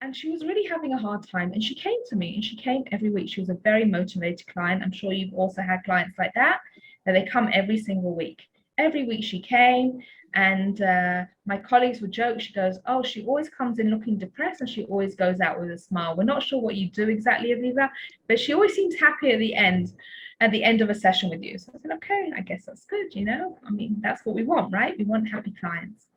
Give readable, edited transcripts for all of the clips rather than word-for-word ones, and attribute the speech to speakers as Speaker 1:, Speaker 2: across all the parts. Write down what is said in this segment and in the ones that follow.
Speaker 1: And she was really having a hard time. And she came to me, and she came every week. She was a very motivated client. I'm sure you've also had clients like that they come every single week. Every week she came, and my colleagues would joke. She goes, "Oh, she always comes in looking depressed, and she always goes out with a smile. We're not sure what you do exactly, Aviva, but she always seems happy at the end of a session with you." So I said, "Okay, I guess that's good, you know? I mean, that's what we want, right? We want happy clients."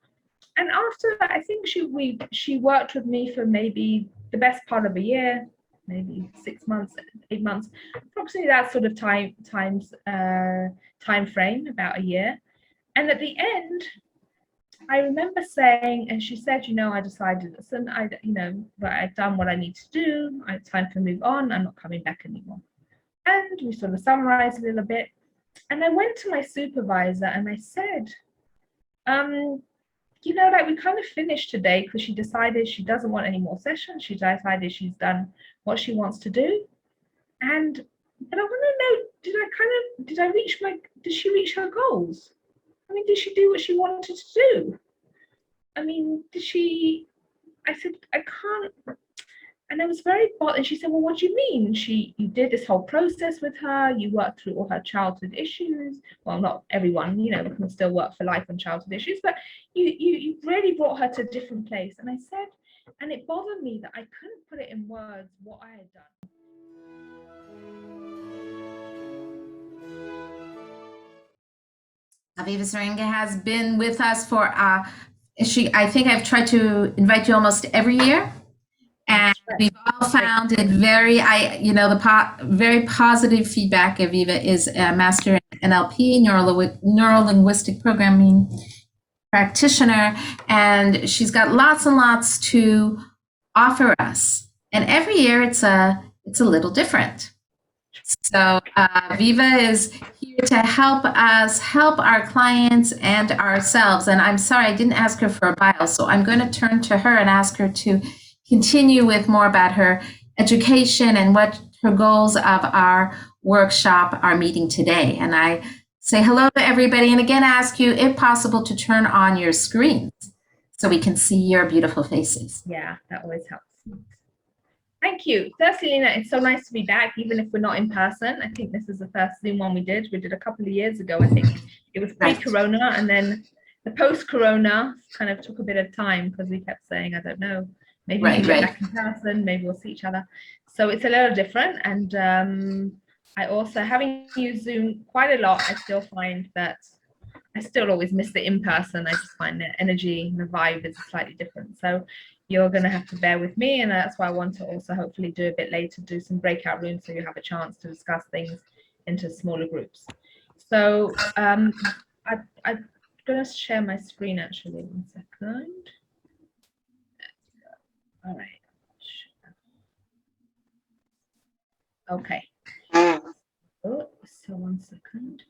Speaker 1: And after that, I think she worked with me for maybe the best part of a year, maybe 6 months, 8 months, approximately that sort of time frame, about a year. And at the end, I remember saying, and she said, I decided, listen, I've done what I need to do. It's time to move on. I'm not coming back anymore. And we sort of summarized a little bit. And I went to my supervisor and I said, like we kind of finished today because she decided she doesn't want any more sessions. She decided she's done what she wants to do. But I want to know, did she reach her goals? I mean, did she do what she wanted to do? I mean, I said, I can't. And I was very bothered. And she said, well, what do you mean? You did this whole process with her. You worked through all her childhood issues. Well, not everyone, we can still work for life on childhood issues, but you really brought her to a different place. And I said, and it bothered me that I couldn't put it in words what I had done.
Speaker 2: Aviva Saringa has been with us for, I think I've tried to invite you almost every year. And we've all found it very positive feedback. Aviva is a master in NLP, neuro-linguistic programming practitioner, and she's got lots and lots to offer us. And every year it's a little different. So Aviva is here to help us help our clients and ourselves. And I'm sorry, I didn't ask her for a bio, so I'm going to turn to her and ask her to continue with more about her education and what her goals of our workshop are meeting today. And I say hello to everybody, and again ask you, if possible, to turn on your screens so we can see your beautiful faces.
Speaker 1: Yeah, that always helps. Thank you. Firstly, Lena, it's so nice to be back, even if we're not in person. I think this is the first Zoom one we did. We did a couple of years ago, I think. It was pre-corona, and then the post-corona kind of took a bit of time because we kept saying, I don't know, maybe we'll get back in person, maybe we'll see each other. So it's a little different. And I also, having used Zoom quite a lot, I still find that I still always miss the in-person. I just find the energy and the vibe is slightly different. So you're going to have to bear with me, and that's why I want to also hopefully do a bit later, do some breakout rooms so you have a chance to discuss things into smaller groups. So I'm going to share my screen actually. 1 second. All right. Okay. Oh, so 1 second.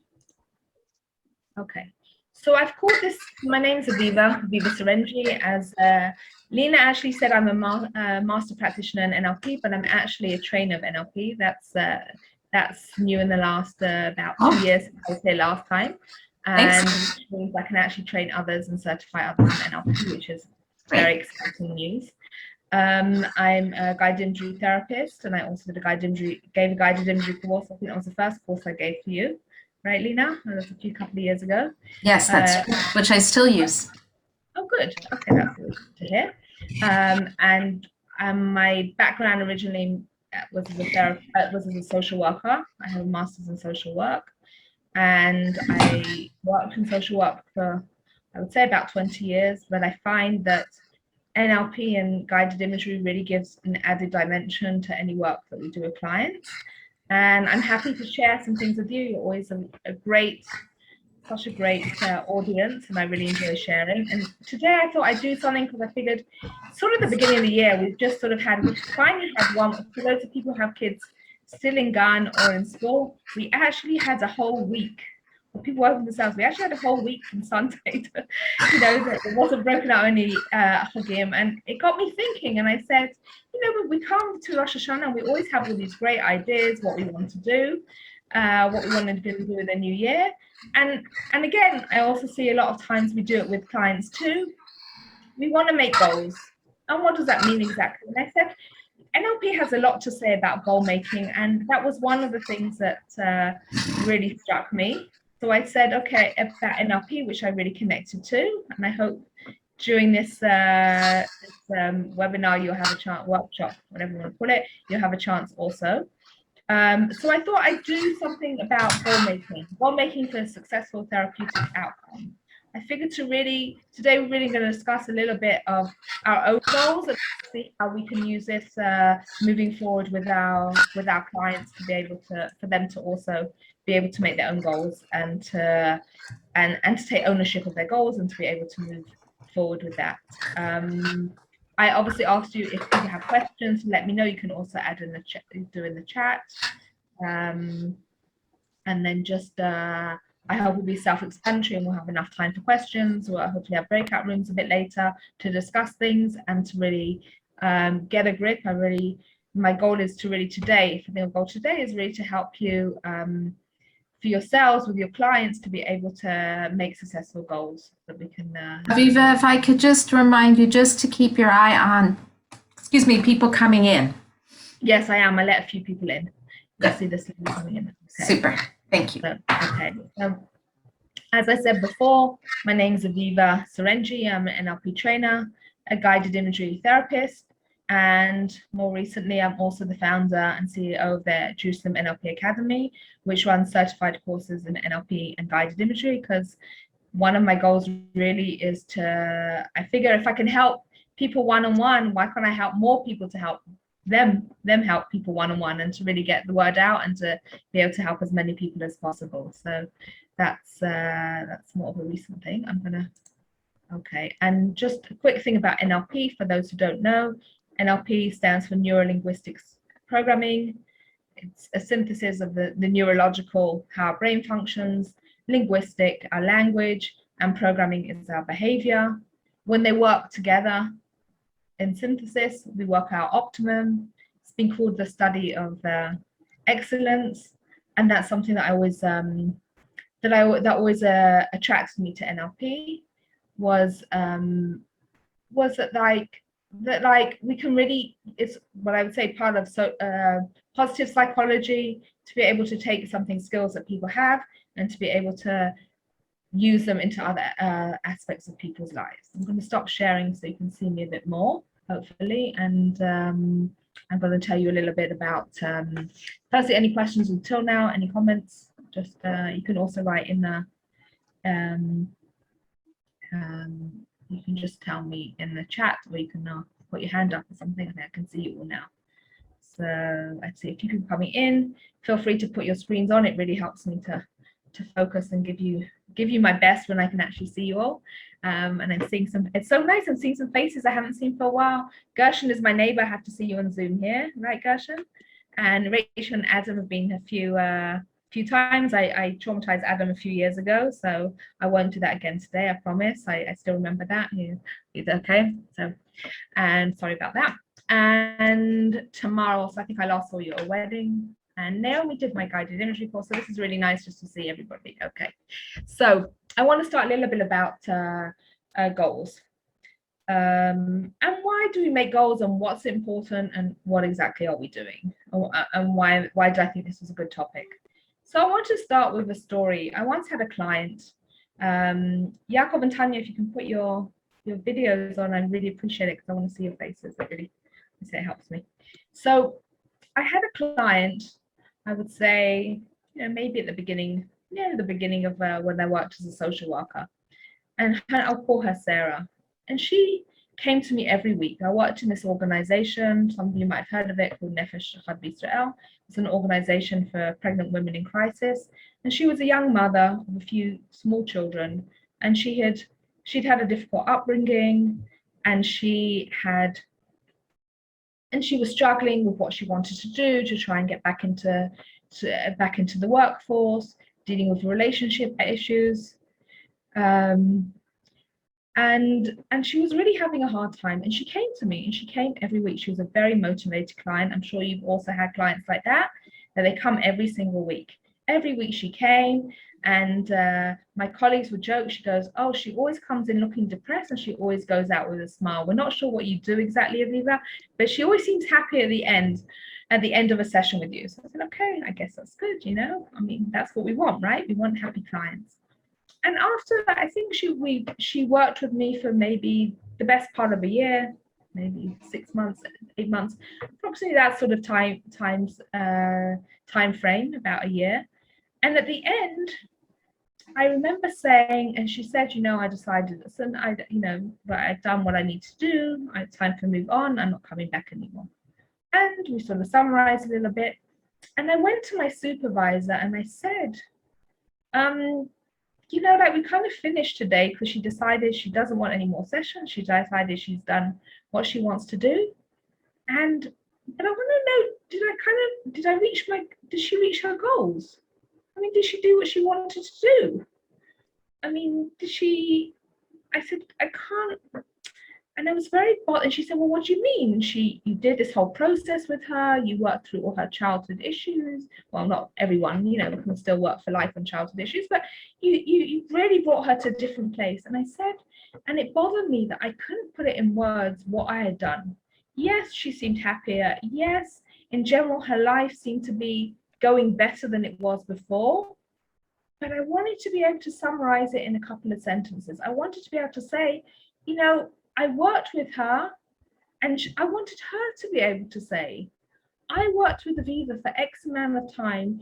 Speaker 1: Okay. So I've called this, my name's Aviva Saringa. As Lena actually said, I'm a master practitioner in NLP, but I'm actually a trainer of NLP. That's new in the last about 2 years, I would say last time. And which means I can actually train others and certify others in NLP, which is very exciting news. I'm a guided imagery therapist, and I also gave a guided imagery course. I think that was the first course I gave to you. Right, Lena? That was a couple of years ago.
Speaker 2: Yes, that's which I still use.
Speaker 1: Oh, good. Okay, that's good to hear. And my background originally was as a social worker. I have a master's in social work, and I worked in social work for, I would say, about 20 years. But I find that NLP and guided imagery really gives an added dimension to any work that we do with clients. And I'm happy to share some things with you. You're always such a great audience, and I really enjoy sharing. And today I thought I'd do something because I figured sort of the beginning of the year, we've finally had one, for those of people who have kids still in Ghana or in school, we actually had a whole week. Well, people working themselves, we actually had a whole week from Sunday to, that it wasn't broken out any Hagim, and it got me thinking, and I said, we come to Rosh Hashanah and we always have all these great ideas, what we want to do, what we want to do with the new year. And again, I also see a lot of times we do it with clients too. We want to make goals. and what does that mean exactly? And I said, NLP has a lot to say about goal making, and that was one of the things that really struck me. So I said, okay, about NLP, which I really connected to, and I hope during this webinar you'll have a chance, workshop, whatever you want to call it, you'll have a chance also. So I thought I'd do something about goal making for a successful therapeutic outcome. I figured today we're really going to discuss a little bit of our own goals and see how we can use this moving forward with our clients to be able to, for them to also be able to make their own goals and to take ownership of their goals and to be able to move forward with that. I obviously asked you if people have questions, let me know. You can also add in the chat, do in the chat. And then just, I hope will be self-explanatory and we'll have enough time for questions. We'll hopefully have breakout rooms a bit later to discuss things and to really get a grip. My goal is to really today, I think our goal today is really to help you for yourselves, with your clients, to be able to make successful goals that we can.
Speaker 2: Aviva, if I could just remind you just to keep your eye on, people coming in.
Speaker 1: Yes, I am. I let a few people in. I see this coming in.
Speaker 2: Okay. Super. Thank you.
Speaker 1: Okay. As I said before, my name is Aviva Serenji. I'm an NLP trainer, a guided imagery therapist, and more recently, I'm also the founder and CEO of the Jerusalem NLP Academy, which runs certified courses in NLP and guided imagery, because one of my goals really is to, I figure if I can help people one-on-one, why can't I help more people to help them help people one-on-one, and to really get the word out and to be able to help as many people as possible. So that's more of a recent thing. Okay, and just a quick thing about NLP for those who don't know. NLP stands for Neuro-Linguistics Programming. It's a synthesis of the neurological, how our brain functions, linguistic, our language, and programming is our behavior. When they work together in synthesis, we work out optimum. It's been called the study of excellence, and that's something that I always attracted me to NLP. Was that we can really, it's what I would say part of positive psychology, to be able to take something, skills that people have, and to be able to use them into other aspects of people's lives. I'm going to stop sharing so you can see me a bit more, hopefully, and I'm going to tell you a little bit about, firstly, any questions until now, any comments, just you can also write in the you can just tell me in the chat, or you can put your hand up or something, and I can see you all now. So let's see if you can coming in. Feel free to put your screens on. It really helps me to focus and give you my best when I can actually see you all. And I'm seeing it's so nice. I'm seeing some faces I haven't seen for a while. Gershon is my neighbor. I have to see you on Zoom here, right, Gershon? And Rachel and Adam have been a few times. I traumatized Adam a few years ago, so I won't do that again today, I promise. I still remember that. He's okay. So, and sorry about that. And tomorrow, so I think I last saw you at a wedding, and Naomi did my guided imagery course, so this is really nice just to see everybody. Okay, so I want to start a little bit about goals. And why do we make goals, and what's important, and what exactly are we doing, and why do I think this is a good topic? So I want to start with a story. I once had a client, Jakob and Tanya, if you can put your videos on, I really appreciate it, because I want to see your faces. That really, it helps me. So I had a client, I would say, maybe at the beginning, of when I worked as a social worker, and I'll call her Sarah. And she came to me every week. I worked in this organization, some of you might have heard of it, called Nefesh Echad B'Israel. It's an organization for pregnant women in crisis. And she was a young mother of a few small children, and she'd had a difficult upbringing, and she was struggling with what she wanted to do to try and get back into the workforce, dealing with relationship issues. And she was really having a hard time, and she came to me, and she came every week. She was a very motivated client. I'm sure you've also had clients like that they come every single week. every week she came, and my colleagues would joke. She goes, "Oh, she always comes in looking depressed, and she always goes out with a smile. We're not sure what you do exactly, Aviva, but she always seems happy at the end of a session with you." So I said, "Okay, I guess that's good. I mean, that's what we want, right? We want happy clients." And after that, I think she worked with me for maybe the best part of a year, maybe 6 months, 8 months, approximately that sort of time frame, about a year. And at the end, I remember saying, and she said, I decided, listen, but I've done what I need to do. It's time to move on. I'm not coming back anymore. And we sort of summarized a little bit. And I went to my supervisor and I said, we kind of finished today because she decided she doesn't want any more sessions. She decided she's done what she wants to do. But I want to know, did she reach her goals? I mean, did she do what she wanted to do? I mean, I said, I can't. And I was very bothered. And she said, well, what do you mean? You did this whole process with her. You worked through all her childhood issues. Well, not everyone, we can still work for life on childhood issues, but you really brought her to a different place. And I said, and it bothered me that I couldn't put it in words what I had done. Yes, she seemed happier. Yes, in general, her life seemed to be going better than it was before. But I wanted to be able to summarize it in a couple of sentences. I wanted to be able to say, I worked with her, and I wanted her to be able to say, I worked with Aviva for X amount of time.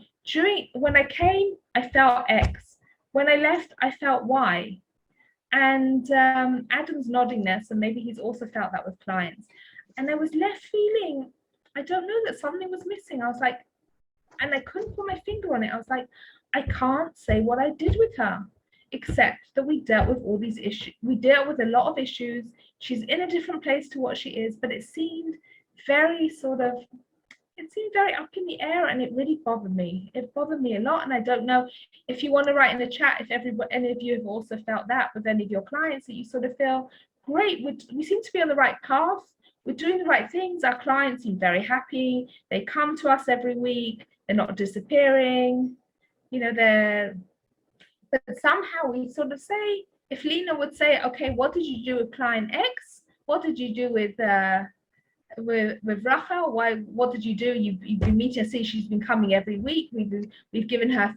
Speaker 1: When I came, I felt X. When I left, I felt Y. And Adam's nodding there, so maybe he's also felt that with clients. And I was left feeling, I don't know, that something was missing. I was like, and I couldn't put my finger on it. I was like, I can't say what I did with her, except that we dealt with all these issues. We dealt with a lot of issues. She's in a different place to what she is, but it seemed very up in the air, and it really bothered me. It bothered me a lot, and I don't know if you want to write in the chat if any of you have also felt that with any of your clients, that you sort of feel, great, we seem to be on the right path. We're doing the right things. Our clients seem very happy. They come to us every week. They're not disappearing. But somehow we sort of say, if Lena would say, okay, what did you do with client X? What did you do with Rachel? What did you do? You've been meeting her. See, she's been coming every week. We've given her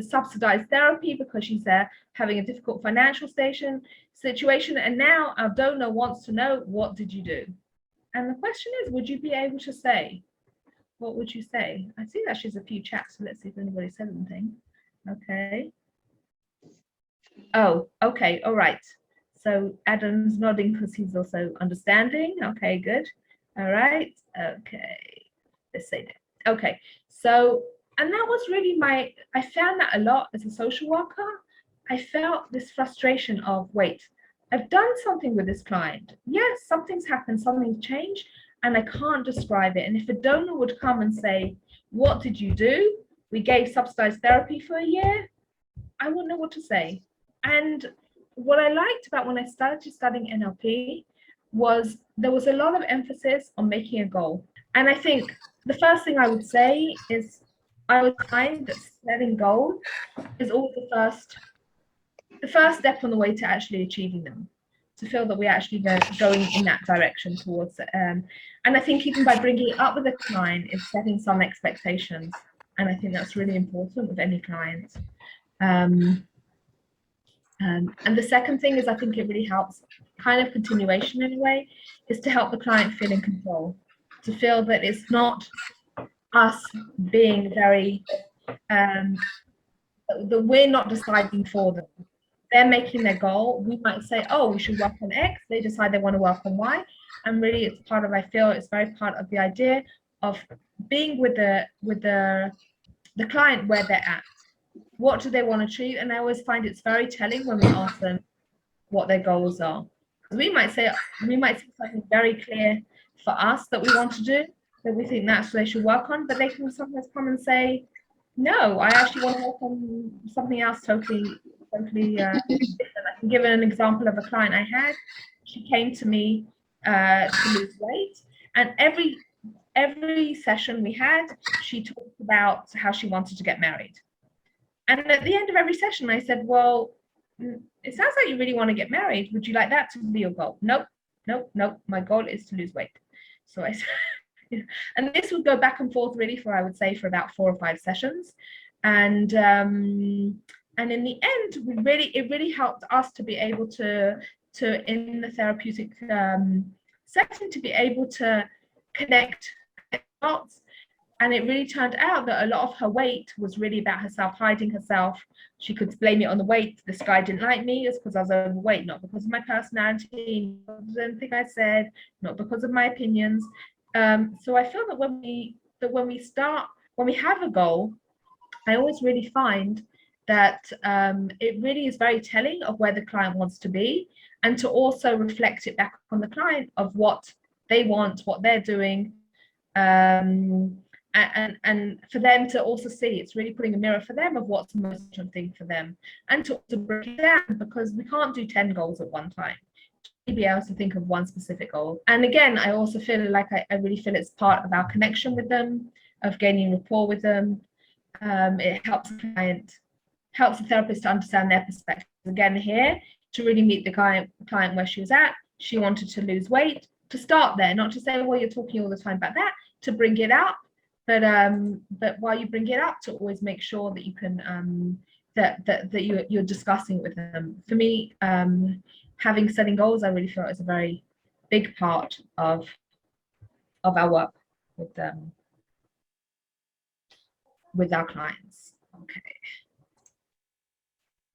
Speaker 1: subsidized therapy because she's having a difficult financial situation. And now our donor wants to know, what did you do? And the question is, would you be able to say? What would you say? I see that she's a few chats, so let's see if anybody said anything. Okay. Oh, okay, all right. So Adam's nodding because he's also understanding. Okay, good. All right. Okay. Let's say that. Okay. So, and that was really I found that a lot as a social worker. I felt this frustration of, wait, I've done something with this client. Yes, something's happened, something's changed, and I can't describe it. And if a donor would come and say, what did you do? We gave subsidized therapy for a year. I wouldn't know what to say. And what I liked about when I started studying NLP was there was a lot of emphasis on making a goal. And I think the first thing I would say is I would find that setting goals is always the first step on the way to actually achieving them, to feel that we're actually going in that direction towards it. And I think even by bringing it up with a client is setting some expectations. And I think that's really important with any client. And the second thing is, I think it really helps, kind of continuation in a way, is to help the client feel in control, to feel that it's not us being very, that we're not deciding for them. They're making their goal. We might say, oh, we should work on X. They decide they want to work on Y. And really it's part of, I feel it's very part of the idea of being with the client where they're at. What do they want to achieve? And I always find it's very telling when we ask them what their goals are. We might say something very clear for us that we want to do, that we think that's what they should work on, but they can sometimes come and say, no, I actually want to work on something else totally different. I can give an example of a client I had. She came to me to lose weight, and every session we had, she talked about how she wanted to get married. And at the end of every session, I said, well, it sounds like you really want to get married. Would you like that to be your goal? Nope, nope, nope. My goal is to lose weight. So I said, and this would go back and forth really for, I would say, for about 4 or 5 sessions. And in the end, it really helped us to be able to in the therapeutic setting, to be able to connect dots. And it really turned out that a lot of her weight was really about herself hiding herself. She could blame it on the weight. This guy didn't like me. It's because I was overweight, not because of my personality, not because of anything I said, not because of my opinions. So I feel that when we have a goal, I always really find that it really is very telling of where the client wants to be, and to also reflect it back on the client of what they want, what they're doing. And for them to also see, it's really putting a mirror for them of what's the most important thing for them, and to also break it down, because we can't do 10 goals at one time. To be able to think of one specific goal. And again, I also feel like I really feel it's part of our connection with them, of gaining rapport with them. It helps the client, helps the therapist to understand their perspective. Again, here, to really meet the client where she was at. She wanted to lose weight. To start there, not to say, well, you're talking all the time about that, to bring it up. But while you bring it up, to always make sure that you can that you're discussing with them. For me, setting goals, I really feel is a very big part of our work with our clients. Okay.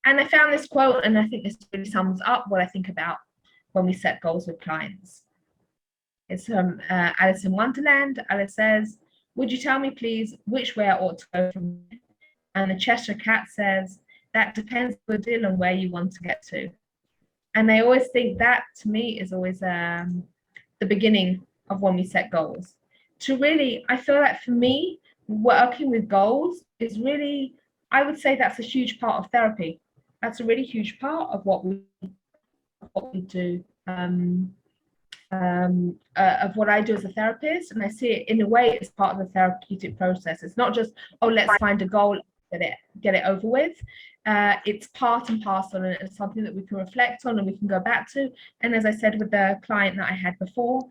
Speaker 1: And I found this quote, and I think this really sums up what I think about when we set goals with clients. It's from Alice in Wonderland. Alice says, "Would you tell me, please, which way I ought to go from here?" And the Cheshire Cat says, "That depends a good deal on where you want to get to." And I always think that, to me, is always the beginning of when we set goals. To really, I feel like for me, working with goals is really, I would say that's a huge part of therapy. That's a really huge part of what we do. Of what I do as a therapist, and I see it in a way as part of the therapeutic process. It's not just, oh, let's find a goal, get it over with. It's part and parcel, and it's something that we can reflect on and we can go back to. And as I said with the client that I had before,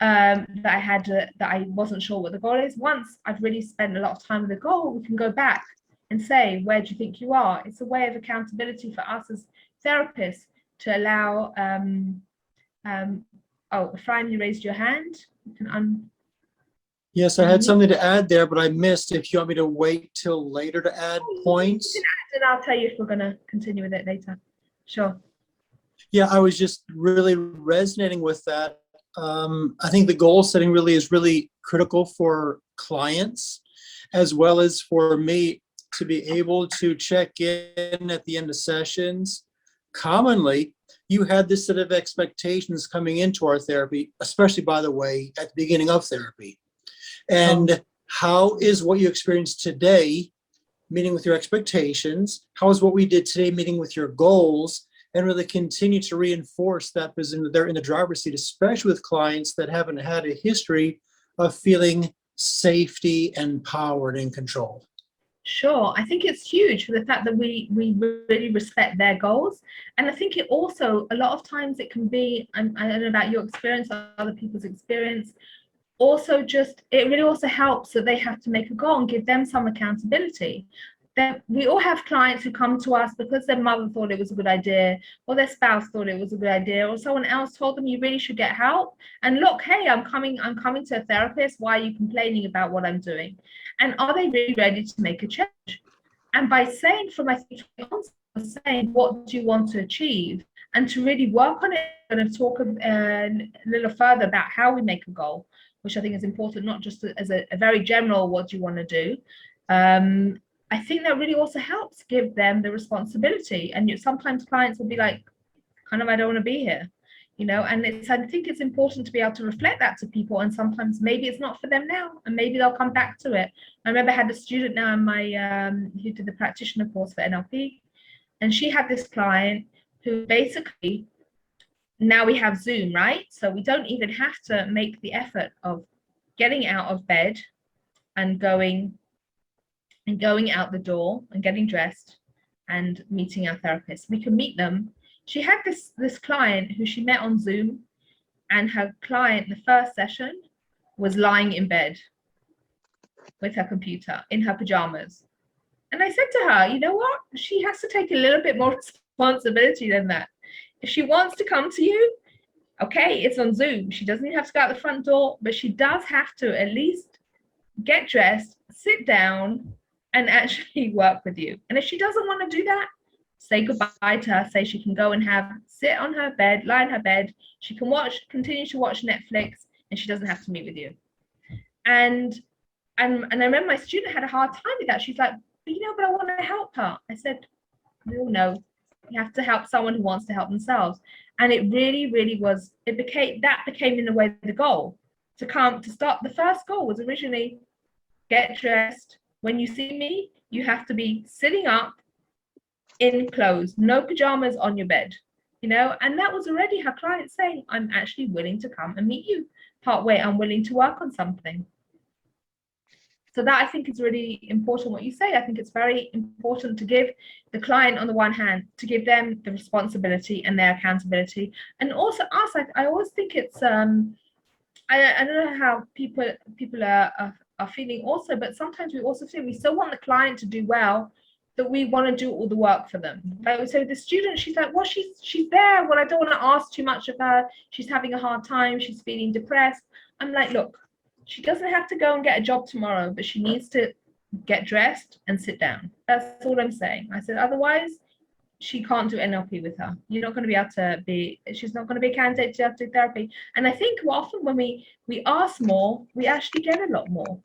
Speaker 1: that I wasn't sure what the goal is. Once I've really spent a lot of time with the goal, we can go back and say, where do you think you are? It's a way of accountability for us as therapists to allow. Oh, Ephraim, you raised your hand. You can
Speaker 3: Yes, I had something to add there, but I missed. If you want me to wait till later to add points.
Speaker 1: You can add, and I'll tell you if we're going to continue with it later. Sure.
Speaker 3: Yeah, I was just really resonating with that. I think the goal setting really is really critical for clients, as well as for me to be able to check in at the end of sessions. Commonly, you had this set of expectations coming into our therapy, especially, by the way, at the beginning of therapy. And how is what you experienced today meeting with your expectations? How is what we did today meeting with your goals? And really continue to reinforce that, because they're in the driver's seat, especially with clients that haven't had a history of feeling safety, empowered, and controlled.
Speaker 1: Sure. I think it's huge for the fact that we really respect their goals. And I think it also, a lot of times it can be, I don't know about your experience or other people's experience, also just, it really also helps that they have to make a goal and give them some accountability. That we all have clients who come to us because their mother thought it was a good idea, or their spouse thought it was a good idea, or someone else told them you really should get help. And look, hey, I'm coming to a therapist. Why are you complaining about what I'm doing? And are they really ready to make a change? And by saying, from I think, saying, what do you want to achieve, and to really work on it, and talk a little further about how we make a goal, which I think is important, not just as a very general, what do you want to do? I think that really also helps give them the responsibility. And sometimes clients will be like, kind of, I don't want to be here, you know, and I think it's important to be able to reflect that to people. And sometimes maybe it's not for them now, and maybe they'll come back to it. I remember I had a student now in my, who did the practitioner course for NLP, and she had this client who basically, now we have Zoom, right? So we don't even have to make the effort of getting out of bed and going and going out the door and getting dressed and meeting our therapist. We can meet them. She had this client who she met on Zoom, and her client, the first session, was lying in bed with her computer in her pajamas. And I said to her, you know what? She has to take a little bit more responsibility than that. If she wants to come to you, okay, it's on Zoom. She doesn't even have to go out the front door, but she does have to at least get dressed, sit down, and actually work with you. And if she doesn't want to do that, say goodbye to her. Say she can go and sit on her bed, lie in her bed. She can continue to watch Netflix, and she doesn't have to meet with you. And I remember my student had a hard time with that. She's like, but I want to help her. I said, we all know you have to help someone who wants to help themselves. And it really, really was, became in a way the goal. The first goal was originally get dressed. When you see me, you have to be sitting up in clothes, no pajamas on your bed, and that was already her client saying, I'm actually willing to come and meet you partway. I'm willing to work on something. So that, I think, is really important what you say. I think it's very important to give the client, on the one hand, to give them the responsibility and their accountability, and also us. I always think it's I don't know how people are feeling also, but sometimes we also feel we still want the client to do well, that we want to do all the work for them. So the student, she's like, well, she's there. Well, I don't want to ask too much of her. She's having a hard time. She's feeling depressed. I'm like, look, she doesn't have to go and get a job tomorrow, but she needs to get dressed and sit down. That's all I'm saying. I said, otherwise, she can't do NLP with her. You're not going to be able to she's not going to be a candidate to do therapy. And I think often when we ask more, we actually get a lot more.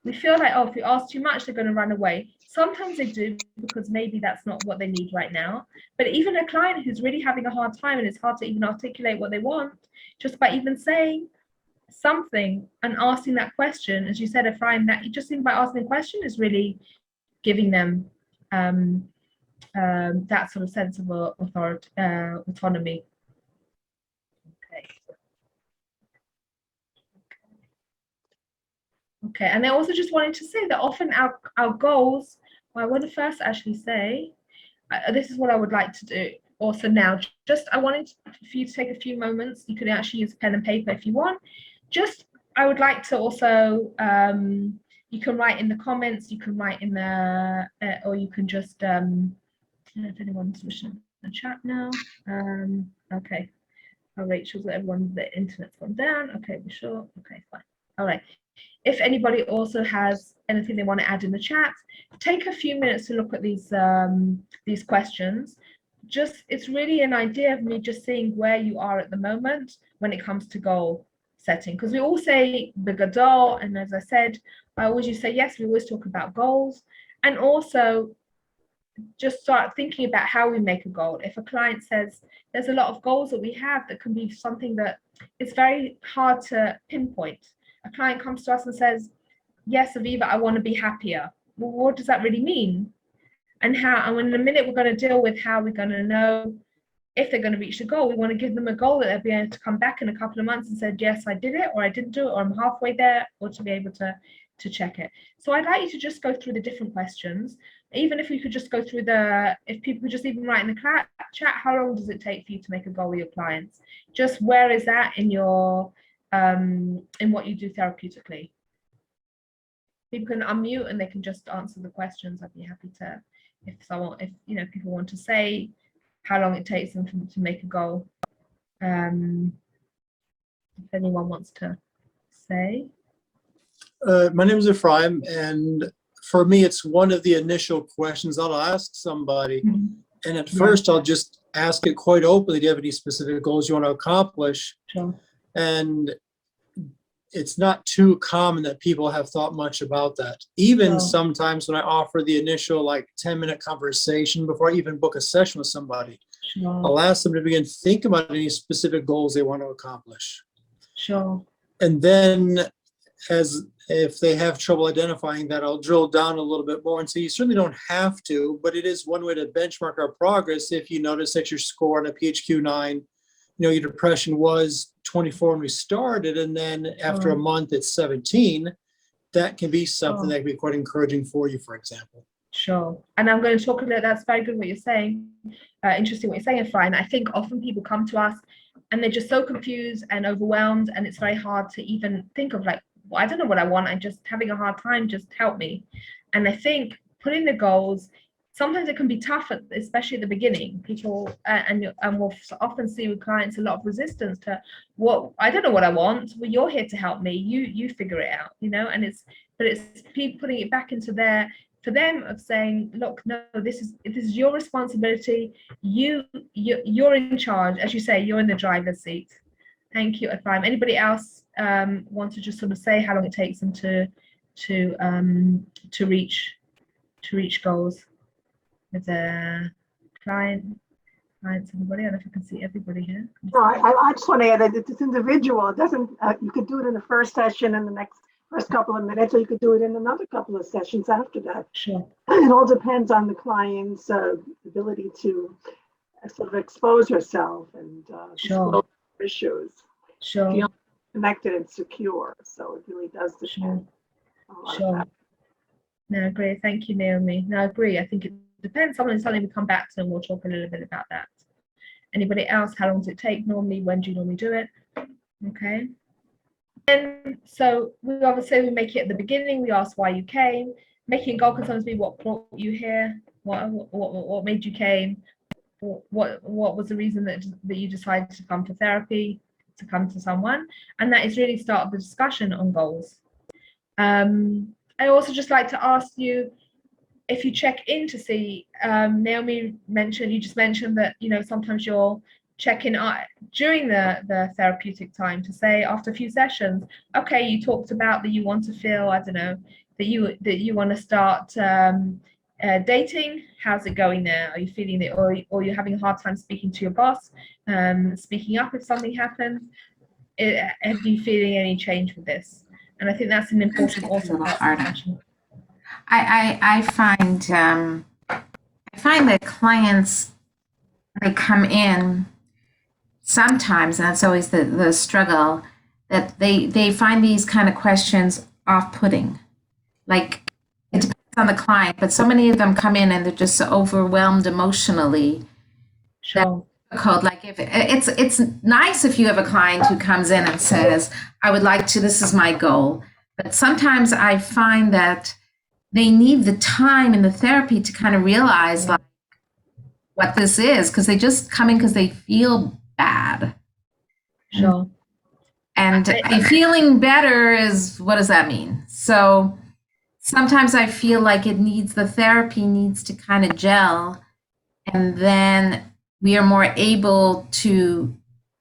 Speaker 1: We feel like, if we ask too much, they're going to run away. Sometimes they do, because maybe that's not what they need right now. But even a client who's really having a hard time, and it's hard to even articulate what they want, just by even saying something and asking that question, as you said, Ephraim, that just even by asking the question is really giving them that sort of sense of autonomy. Okay, and I also just wanted to say that often our goals, I want to first actually say, this is what I would like to do also now. I wanted for you to take a few moments. You could actually use pen and paper if you want. I would like to also, you can write in the comments, you can write in the, or you can just, I don't know if anyone's wishing the chat now. Okay. Oh, Rachel's the internet's gone down. Okay, we're sure. Okay, fine. All right. If anybody also has anything they want to add in the chat, take a few minutes to look at these questions. It's really an idea of me just seeing where you are at the moment when it comes to goal setting, because we all say Bigadol, and as I said, I always used to say, yes, we always talk about goals, and also just start thinking about how we make a goal. If a client says there's a lot of goals that we have that can be something that it's very hard to pinpoint. A client comes to us and says, yes, Aviva, I want to be happier. Well, what does that really mean? And in a minute, we're going to deal with how we're going to know if they're going to reach the goal. We want to give them a goal that they'll be able to come back in a couple of months and say, yes, I did it, or I didn't do it, or I'm halfway there, or to be able to check it. So I'd like you to just go through the different questions. Even if we could just go through if people could just even write in the chat, how long does it take for you to make a goal with your clients? Just where is that in your, in what you do therapeutically? People can unmute and they can just answer the questions. I'd be happy to, if people want to say how long it takes them to make a goal. If anyone wants to say.
Speaker 3: My name is Ephraim, and for me, it's one of the initial questions I'll ask somebody. Mm-hmm. And at first, I'll just ask it quite openly. Do you have any specific goals you want to accomplish?
Speaker 1: Sure.
Speaker 3: And it's not too common that people have thought much about that. Even sometimes when I offer the initial 10-minute conversation before I even book a session with somebody, I'll ask them to begin thinking about any specific goals they want to accomplish.
Speaker 1: Sure.
Speaker 3: And then if they have trouble identifying that, I'll drill down a little bit more and say, you certainly don't have to, but it is one way to benchmark our progress. If you notice that your score on a PHQ-9, your depression was 24 when we started, and then after a month it's 17, that can be something
Speaker 1: Oh.
Speaker 3: that can be quite encouraging for you, for example.
Speaker 1: Sure. And I'm going to talk a little, that's very good what you're saying. Interesting what you're saying, Efrain. I think often people come to us and they're just so confused and overwhelmed, and it's very hard to even think of like, well, I don't know what I want. I'm just having a hard time, just help me. And I think putting the goals, sometimes it can be tough, especially at the beginning. People, and we'll often see with clients a lot of resistance to what, I don't know what I want. Well, you're here to help me. You figure it out, you know, and it's people putting it back into their, for them, of saying, look, no, this is your responsibility. You're in charge. As you say, you're in the driver's seat. Thank you, Ephraim. Anybody else want to just sort of say how long it takes them to reach goals with their clients, everybody? I don't know if I can see everybody here.
Speaker 4: No, I just want to add that it's individual. It doesn't, you could do it in the first session in the first couple of minutes, or you could do it in another couple of sessions after that.
Speaker 1: Sure.
Speaker 4: It all depends on the client's ability to sort of expose herself and
Speaker 1: Sure.
Speaker 4: disclose issues.
Speaker 1: Sure.
Speaker 4: Feel connected and secure. So it really does depend.
Speaker 1: Sure. No, I agree. Thank you, Naomi. No, I agree. I think it depends. Something we come back to, and we'll talk a little bit about that. Anybody else? How long does it take normally? When do you normally do it? Okay. And so we obviously make it at the beginning. We ask why you came. Making a goal can sometimes be what brought you here, what made you came, what was the reason that you decided to come for therapy, to come to someone, and that is really start the discussion on goals. I also just like to ask you, if you check in to see, Naomi you just mentioned that, you know, sometimes you'll check in during the therapeutic time to say after a few sessions, okay, you talked about that you want to feel, I don't know, that you want to start dating. How's it going now? Are you feeling it, or you're having a hard time speaking to your boss, speaking up if something happens? Have you feeling any change with this? And I think that's an important also part of the session.
Speaker 2: I find that clients, they come in sometimes, and that's always the struggle, that they find these kind of questions off-putting. Like, it depends on the client, but so many of them come in and they're just so overwhelmed emotionally.
Speaker 1: Sure.
Speaker 2: Like, if it's nice if you have a client who comes in and says, I would like to, this is my goal. But sometimes I find that they need the time in the therapy to kind of realize like what this is, because they just come in because they feel bad.
Speaker 1: Sure.
Speaker 2: And feeling better is, what does that mean? So sometimes I feel like the therapy needs to kind of gel, and then we are more able to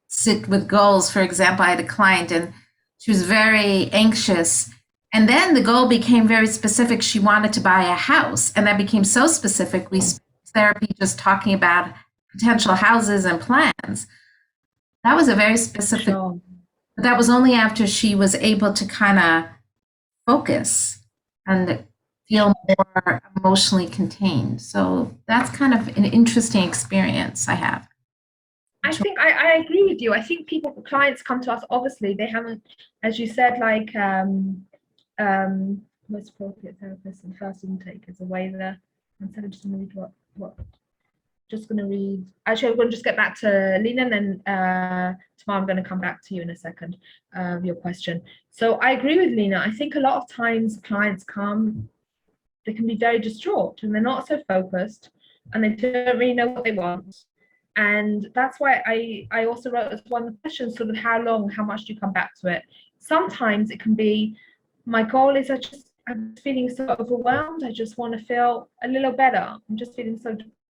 Speaker 2: sit with goals. For example, I had a client and she was very anxious, and then the goal became very specific. She wanted to buy a house, and that became so specific. We spent therapy just talking about potential houses and plans. That was a very specific,
Speaker 1: Sure.
Speaker 2: but that was only after she was able to kind of focus and feel more emotionally contained. So that's kind of an interesting experience I have.
Speaker 1: I think I agree with you. I think clients come to us, obviously they haven't, as you said, like most appropriate therapists and first intake is a way there. I'm just going to read actually I'm going to just get back to Lena, and then tomorrow I'm going to come back to you in a second, your question. So I agree with Lena. I think a lot of times clients come, they can be very distraught and they're not so focused and they don't really know what they want. And that's why I also wrote as one of the questions, sort of how long, how much do you come back to it? Sometimes it can be, my goal is I'm feeling so overwhelmed. I just want to feel a little better. I'm just feeling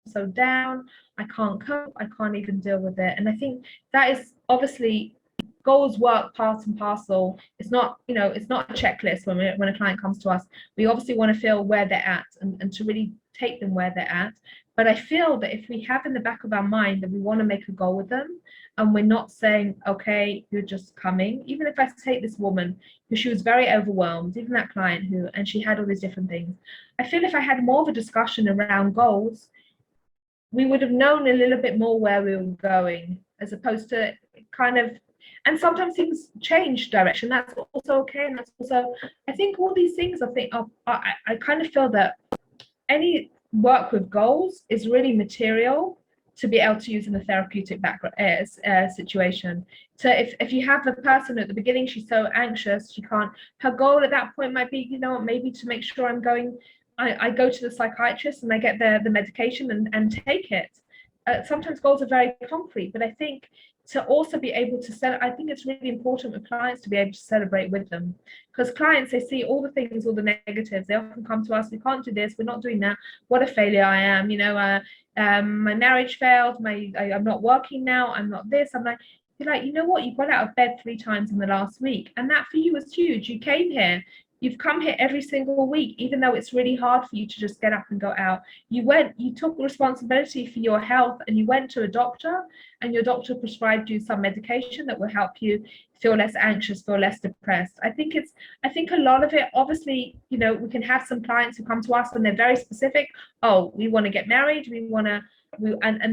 Speaker 1: so down. I can't cope. I can't even deal with it. And I think that is obviously, goals work part and parcel. It's not, it's not a checklist when a client comes to us. We obviously want to feel where they're at and to really take them where they're at. But I feel that if we have in the back of our mind that we want to make a goal with them, and we're not saying, okay, you're just coming. Even if I take this woman who she was very overwhelmed, even that client and she had all these different things. I feel if I had more of a discussion around goals, we would have known a little bit more where we were going, as opposed to kind of And sometimes things change direction. That's also okay. And that's also, I think all these things, I kind of feel that any work with goals is really material to be able to use in a therapeutic background situation. So if you have a person at the beginning, she's so anxious, she can't, her goal at that point might be, you know, maybe to make sure I go to the psychiatrist and I get the medication and take it. Sometimes goals are very concrete, but I think to also be able to I think it's really important with clients to be able to celebrate with them, because clients, they see all the things, all the negatives. They often come to us, we can't do this, we're not doing that, what a failure I am, you know, my marriage failed, I'm not working now, I'm not this, I'm like, you're like, you know what, you got out of bed 3 times in the last week, and that for you was huge. You came here, you've come here every single week, even though it's really hard for you to just get up and go out. You took responsibility for your health, and you went to a doctor, and your doctor prescribed you some medication that will help you feel less anxious, feel less depressed. I think a lot of it, obviously, you know, we can have some clients who come to us and they're very specific. Oh, we want to get married, and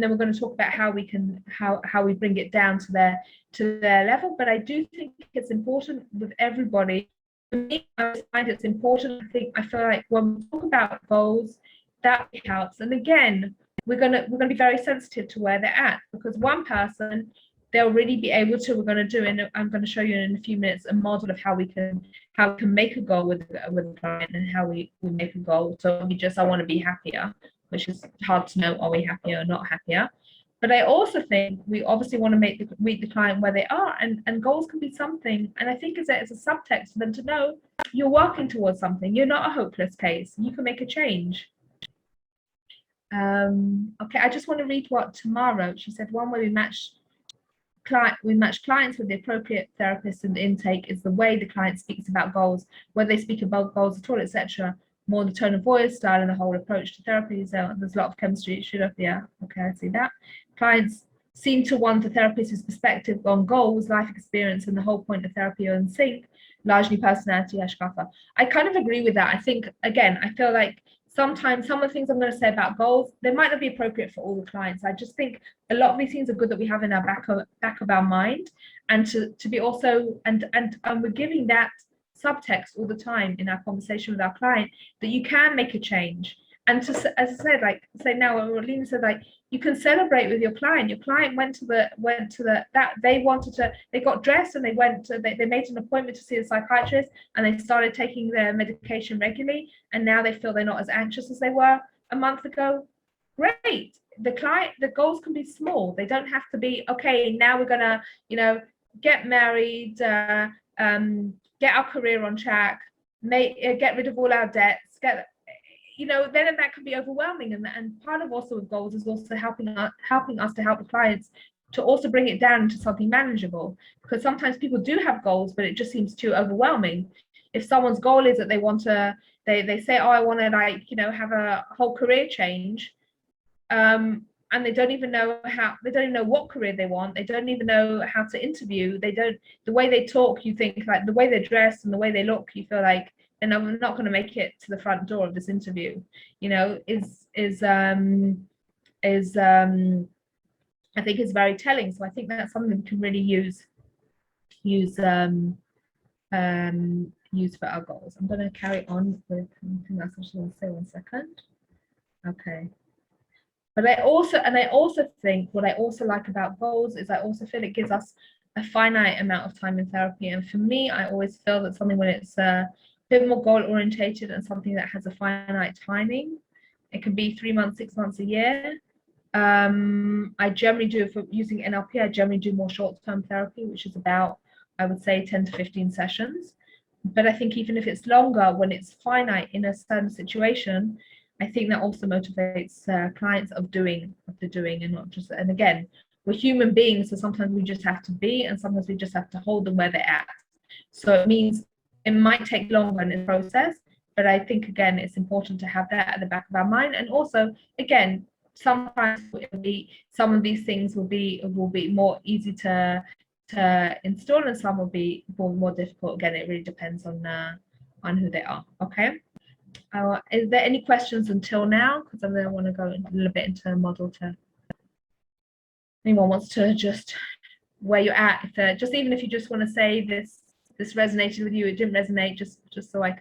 Speaker 1: then we're going to talk about how we bring it down to their level. But I do think it's important with everybody. For me, I find it's important. I feel like when we talk about goals, that helps. And again, we're gonna be very sensitive to where they're at, because one person, they'll really be able to. We're gonna do, and I'm going to show you in a few minutes, a model of how we can make a goal with a client, and how we make a goal. So we just, I want to be happier, which is hard to know, are we happier or not happier? But I also think we obviously want to meet the client where they are, and goals can be something. And I think it's a subtext for them to know you're working towards something. You're not a hopeless case. You can make a change. Okay, I just want to read what Tamara wrote. She said, one way we match clients with the appropriate therapist, and the intake is the way the client speaks about goals, whether they speak about goals at all, etc. More the tone of voice, style, and the whole approach to therapy. So there's a lot of chemistry. It should have, yeah. Okay, I see that. Clients seem to want the therapist's perspective on goals, life experience, and the whole point of therapy are in sync, largely personality, hashkafa. I kind of agree with that. I think, again, I feel like sometimes some of the things I'm going to say about goals, they might not be appropriate for all the clients. I just think a lot of these things are good that we have in our back of our mind, and to be also, and we're giving that subtext all the time in our conversation with our client, that you can make a change. And as I said, like say now, what Lena said, like you can celebrate with your client. Your client went to that they got dressed and they made an appointment to see a psychiatrist, and they started taking their medication regularly, and now they feel they're not as anxious as they were a month ago. Great. The goals can be small. They don't have to be, okay, now we're gonna, you know, get married, get our career on track, get rid of all our debts, you know, then that can be overwhelming. And part of also with goals is also helping us to help the clients to also bring it down to something manageable, because sometimes people do have goals, but it just seems too overwhelming. If someone's goal is that they want to, they say, oh, I want to, like, you know, have a whole career change, and they don't even know what career they want. They don't even know how to interview. The way they talk, you think, like the way they're dressed and the way they look, you feel like, and I'm not going to make it to the front door of this interview, you know, I think is very telling. So I think that's something we can really use for our goals. I'm going to carry on with something else. I just want to say 1 second. Okay. But I also think what I also like about goals is I also feel it gives us a finite amount of time in therapy. And for me, I always feel that something when it's a bit more goal orientated and something that has a finite timing, it can be 3 months, 6 months, a year. I generally do, for using NLP, I generally do more short-term therapy, which is about, I would say, 10 to 15 sessions. But I think even if it's longer, when it's finite in a certain situation, I think that also motivates clients of the doing and not just, and again, we're human beings, so sometimes we just have to be, and sometimes we just have to hold them where they're at. So it means it might take longer in the process, but I think, again, it's important to have that at the back of our mind. And also, again, sometimes some of these things will be more easy to install, and some will be more difficult. Again, it really depends on who they are. Okay. Is there any questions until now? Because I really want to go a little bit into the model. Anyone wants to just where you're at. If just even if you just want to say this resonated with you, it didn't resonate, just so I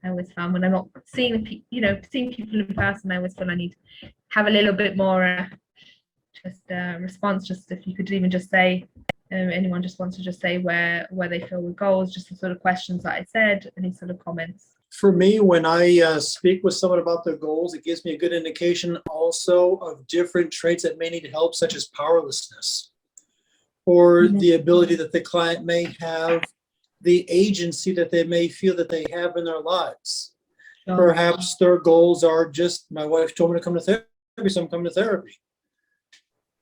Speaker 1: always found when I'm not seeing people in person, I always feel I need to have a little bit more response. Just if you could even just say, anyone just wants to just say where they feel with goals, just the sort of questions that I said, any sort of comments.
Speaker 3: For me, when I speak with someone about their goals, it gives me a good indication also of different traits that may need help, such as powerlessness, or the ability that the client may have, the agency that they may feel that they have in their lives.
Speaker 1: Sure.
Speaker 3: Perhaps their goals are just, my wife told me to come to therapy, so I'm coming to therapy.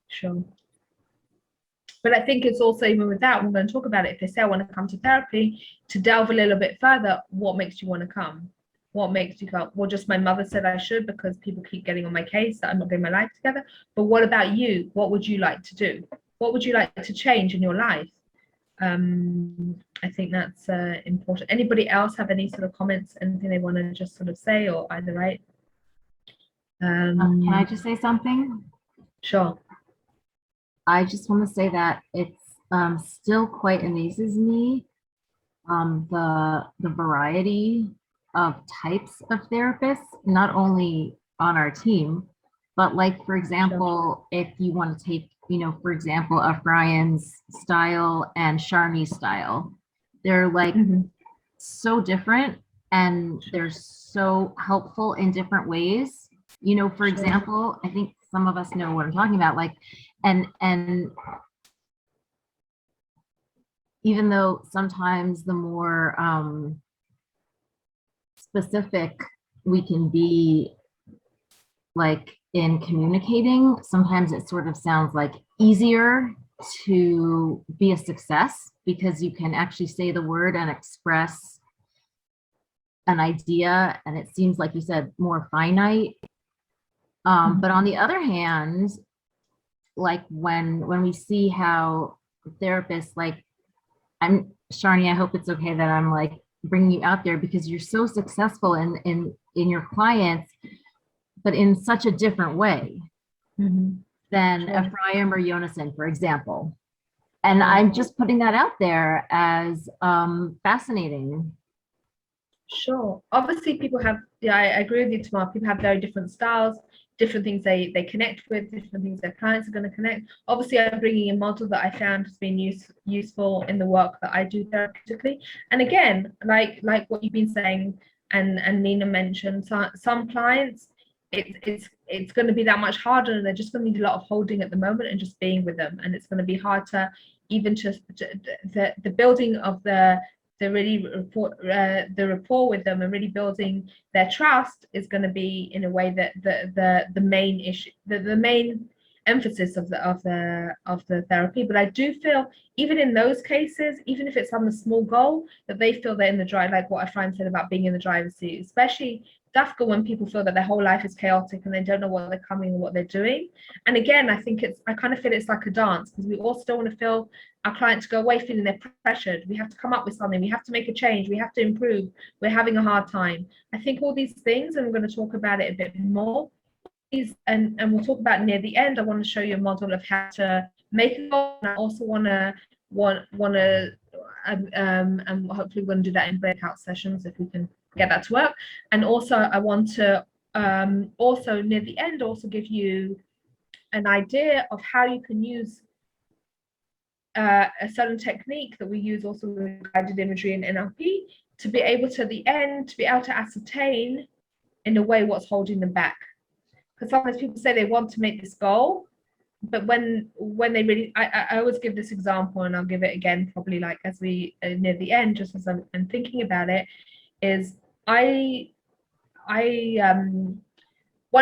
Speaker 1: Sure. But I think it's also, even with that, we're going to talk about it. If they say I want to come to therapy, to delve a little bit further, what makes you want to come? What makes you go, well, just my mother said I should because people keep getting on my case that I'm not getting my life together. But what about you? What would you like to do? What would you like to change in your life? I think that's important. Anybody else have any sort of comments, anything they want to just sort of say, or either right?
Speaker 5: Can I just say something?
Speaker 1: Sure.
Speaker 5: I just want to say that it's still quite amazes me the variety of types of therapists, not only on our team, but like, for example, if you want to take, for example, Brian's style and Sharni's style, they're like so different and they're so helpful in different ways. For example, I think some of us know what I'm talking about, like, and even though sometimes the more specific we can be, like in communicating, sometimes it sort of sounds like easier to be a success because you can actually say the word and express an idea, and it seems, like you said, more finite. But on the other hand, like when we see how therapists, like, Sharni, I hope it's okay that I'm like bringing you out there because you're so successful in your clients, but in such a different way than Ephraim or Yonason, for example. And I'm just putting that out there as fascinating.
Speaker 1: Sure. Obviously, people have, I agree with you, Tamar. People have very different styles, different things they connect with, different things their clients are going to connect. Obviously, I'm bringing a model that I found has been useful in the work that I do therapeutically. And again, like what you've been saying, and Nina mentioned, some clients, it's going to be that much harder, and they're just going to need a lot of holding at the moment and just being with them. And it's going to be hard to even just the building of the rapport with them and really building their trust is going to be in a way that the main issue, the main emphasis of the therapy. But I do feel even in those cases, even if it's on the small goal, that they feel they're in the drive, like what Ephraim said about being in the driver's seat, especially Dafka, when people feel that their whole life is chaotic and they don't know what they're coming or what they're doing. And again, I kind of feel it's like a dance, because we also don't want to feel our client to go away feeling they're pressured. We have to come up with something. We have to make a change. We have to improve. We're having a hard time. I think all these things, and I'm going to talk about it a bit more, and we'll talk about near the end. I want to show you a model of how to make a goal. And I also want to and hopefully we're going to do that in breakout sessions if we can get that to work. And also I want to also near the end also give you an idea of how you can use a certain technique that we use also with guided imagery and NLP to be able to, at the end, to be able to ascertain in a way what's holding them back. Because sometimes people say they want to make this goal, but when they really, I always give this example, and I'll give it again probably like as we near the end, just as I'm thinking about it, is one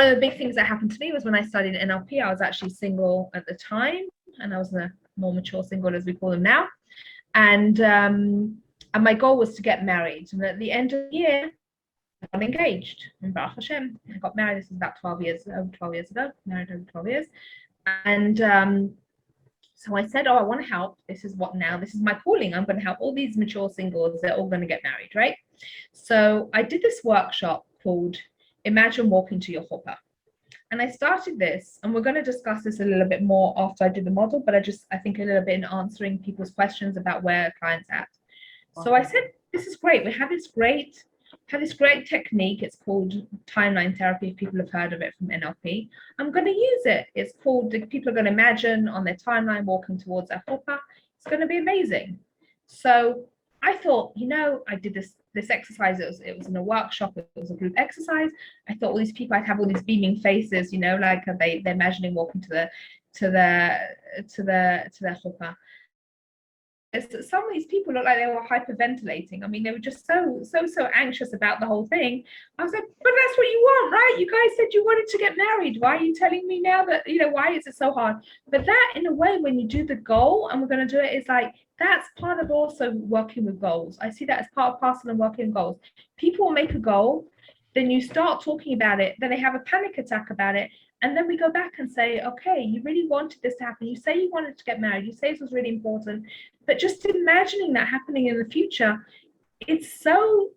Speaker 1: of the big things that happened to me was when I studied NLP, I was actually single at the time, and I was a more mature single, as we call them now, and my goal was to get married. And at the end of the year, I got engaged, and Baruch Hashem, I got married. This is about 12 years ago, married over 12 years. And so I said, I want to help. This is my calling. I'm going to help all these mature singles. They're all going to get married, right? So I did this workshop called Imagine Walking to Your Chuppah. And I started this, and we're going to discuss this a little bit more after I do the model, but I think a little bit in answering people's questions about where a client's at. So I said, this is great. We have this great technique. It's called timeline therapy, if people have heard of it from NLP. I'm going to use it. It's called, people are going to imagine on their timeline walking towards their chuppah. It's going to be amazing. So I thought, I did this exercise. It was in a workshop. It was a group exercise. I thought all these people, I'd have all these beaming faces, like they're imagining walking to their chuppah. Some of these people looked like they were hyperventilating. I mean, they were just so anxious about the whole thing. I was like, but that's what you want, right? You guys said you wanted to get married. Why are you telling me now that, why is it so hard? But that, in a way, when you do the goal, and we're going to do it, is like, that's part of also working with goals. I see that as part of parcel and working goals. People will make a goal, then you start talking about it, then they have a panic attack about it. And then we go back and say, okay, you really wanted this to happen. You say you wanted to get married. You say this was really important. But just imagining that happening in the future, it's so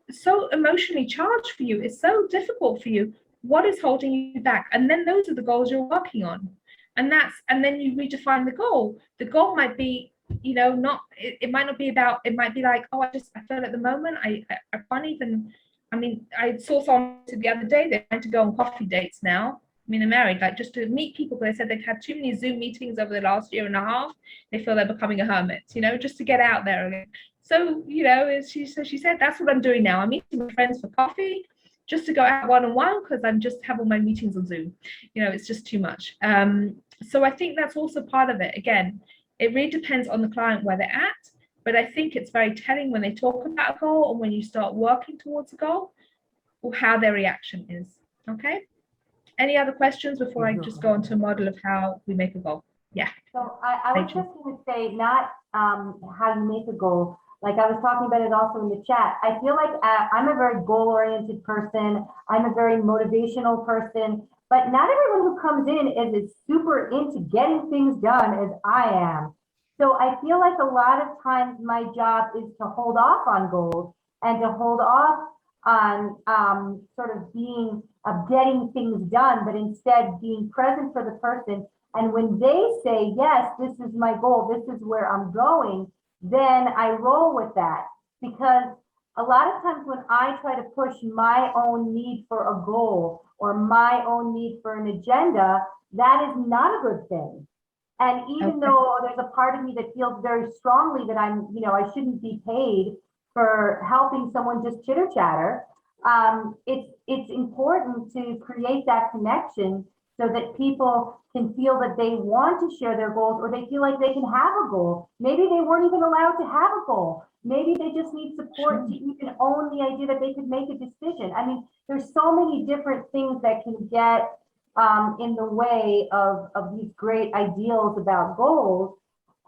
Speaker 1: emotionally charged for you. It's so difficult for you. What is holding you back? And then those are the goals you're working on. And then you redefine the goal. The goal might be, it might not be about, it might be like, oh, I feel at the moment, I can't even, I saw someone the other day, they're trying to go on coffee dates now. They're married, like just to meet people, because they said they've had too many Zoom meetings over the last year and a half. They feel they're becoming a hermit, just to get out there again. So, she said, that's what I'm doing now. I'm meeting with friends for coffee, just to go out one-on-one, because I'm just have all my meetings on Zoom. It's just too much. So I think that's also part of it. Again, it really depends on the client where they're at, but I think it's very telling when they talk about a goal or when you start working towards a goal, or how their reaction is. Okay. Any other questions before I just go on to a model of how we make a goal? Yeah.
Speaker 6: So I was just going to say, not how you make a goal. Like I was talking about it also in the chat. I feel like I'm a very goal-oriented person. I'm a very motivational person. But not everyone who comes in is as super into getting things done as I am. So I feel like a lot of times my job is to hold off on goals and to hold off on sort of getting things done, but instead being present for the person. And when they say, yes, this is my goal, this is where I'm going, then I roll with that. Because a lot of times when I try to push my own need for a goal or my own need for an agenda, that is not a good thing. And even though there's a part of me that feels very strongly that I shouldn't be paid for helping someone just chitter chatter, it's important to create that connection so that people can feel that they want to share their goals, or they feel like they can have a goal. Maybe they weren't even allowed to have a goal. Maybe they just need support to even own the idea that they could make a decision. There's so many different things that can get in the way of these great ideals about goals.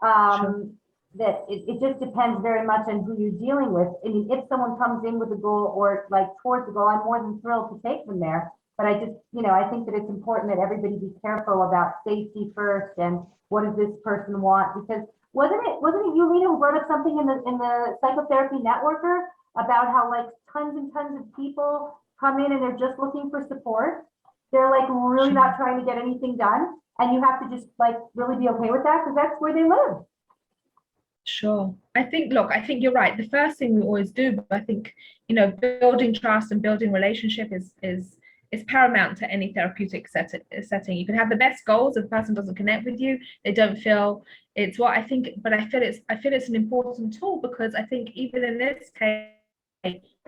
Speaker 6: That it just depends very much on who you're dealing with. If someone comes in with a goal or like towards the goal, I'm more than thrilled to take them there. But I just, I think that it's important that everybody be careful about safety first and what does this person want? Because wasn't it you, Lena, who brought up something in the psychotherapy networker about how like tons and tons of people come in and they're just looking for support. They're like really not trying to get anything done, and you have to just like really be okay with that because that's where they live.
Speaker 1: Sure. I think you're right. The first thing we always do, but I think, building trust and building relationship is paramount to any therapeutic setting. You can have the best goals if the person doesn't connect with you, they don't feel it's what I think, but I feel it's an important tool, because I think even in this case,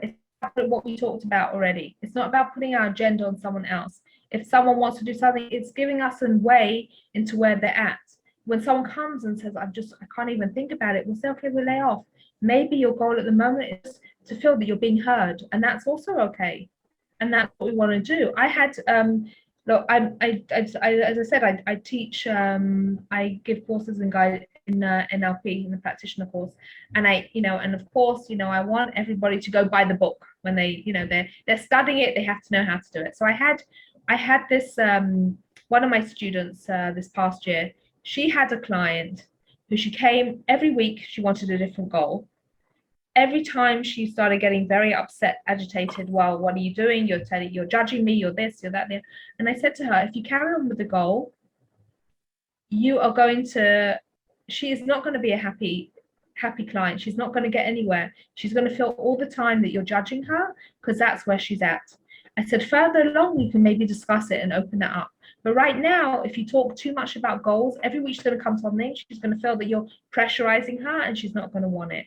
Speaker 1: it's what we talked about already. It's not about putting our agenda on someone else. If someone wants to do something, it's giving us a way into where they're at. When someone comes and says, I can't even think about it, we'll say, okay, we'll lay off. Maybe your goal at the moment is to feel that you're being heard, and that's also okay. And that's what we want to do. I had, as I said, I teach, I give courses and guide in NLP, in the practitioner course. And and of course, I want everybody to go buy the book when they, they're studying it, they have to know how to do it. So I had this, one of my students this past year, she had a client who she came every week, she wanted a different goal. every time she started getting very upset, agitated, well, what are you doing? You're judging me, you're this, you're that. And I said to her, if you carry on with the goal, she is not going to be a happy client. She's not going to get anywhere. She's going to feel all the time that you're judging her, because that's where she's at. I said, further along, we can maybe discuss it and open that up. But right now, if you talk too much about goals, every week she's going to come something, she's going to feel that you're pressurizing her, and she's not going to want it.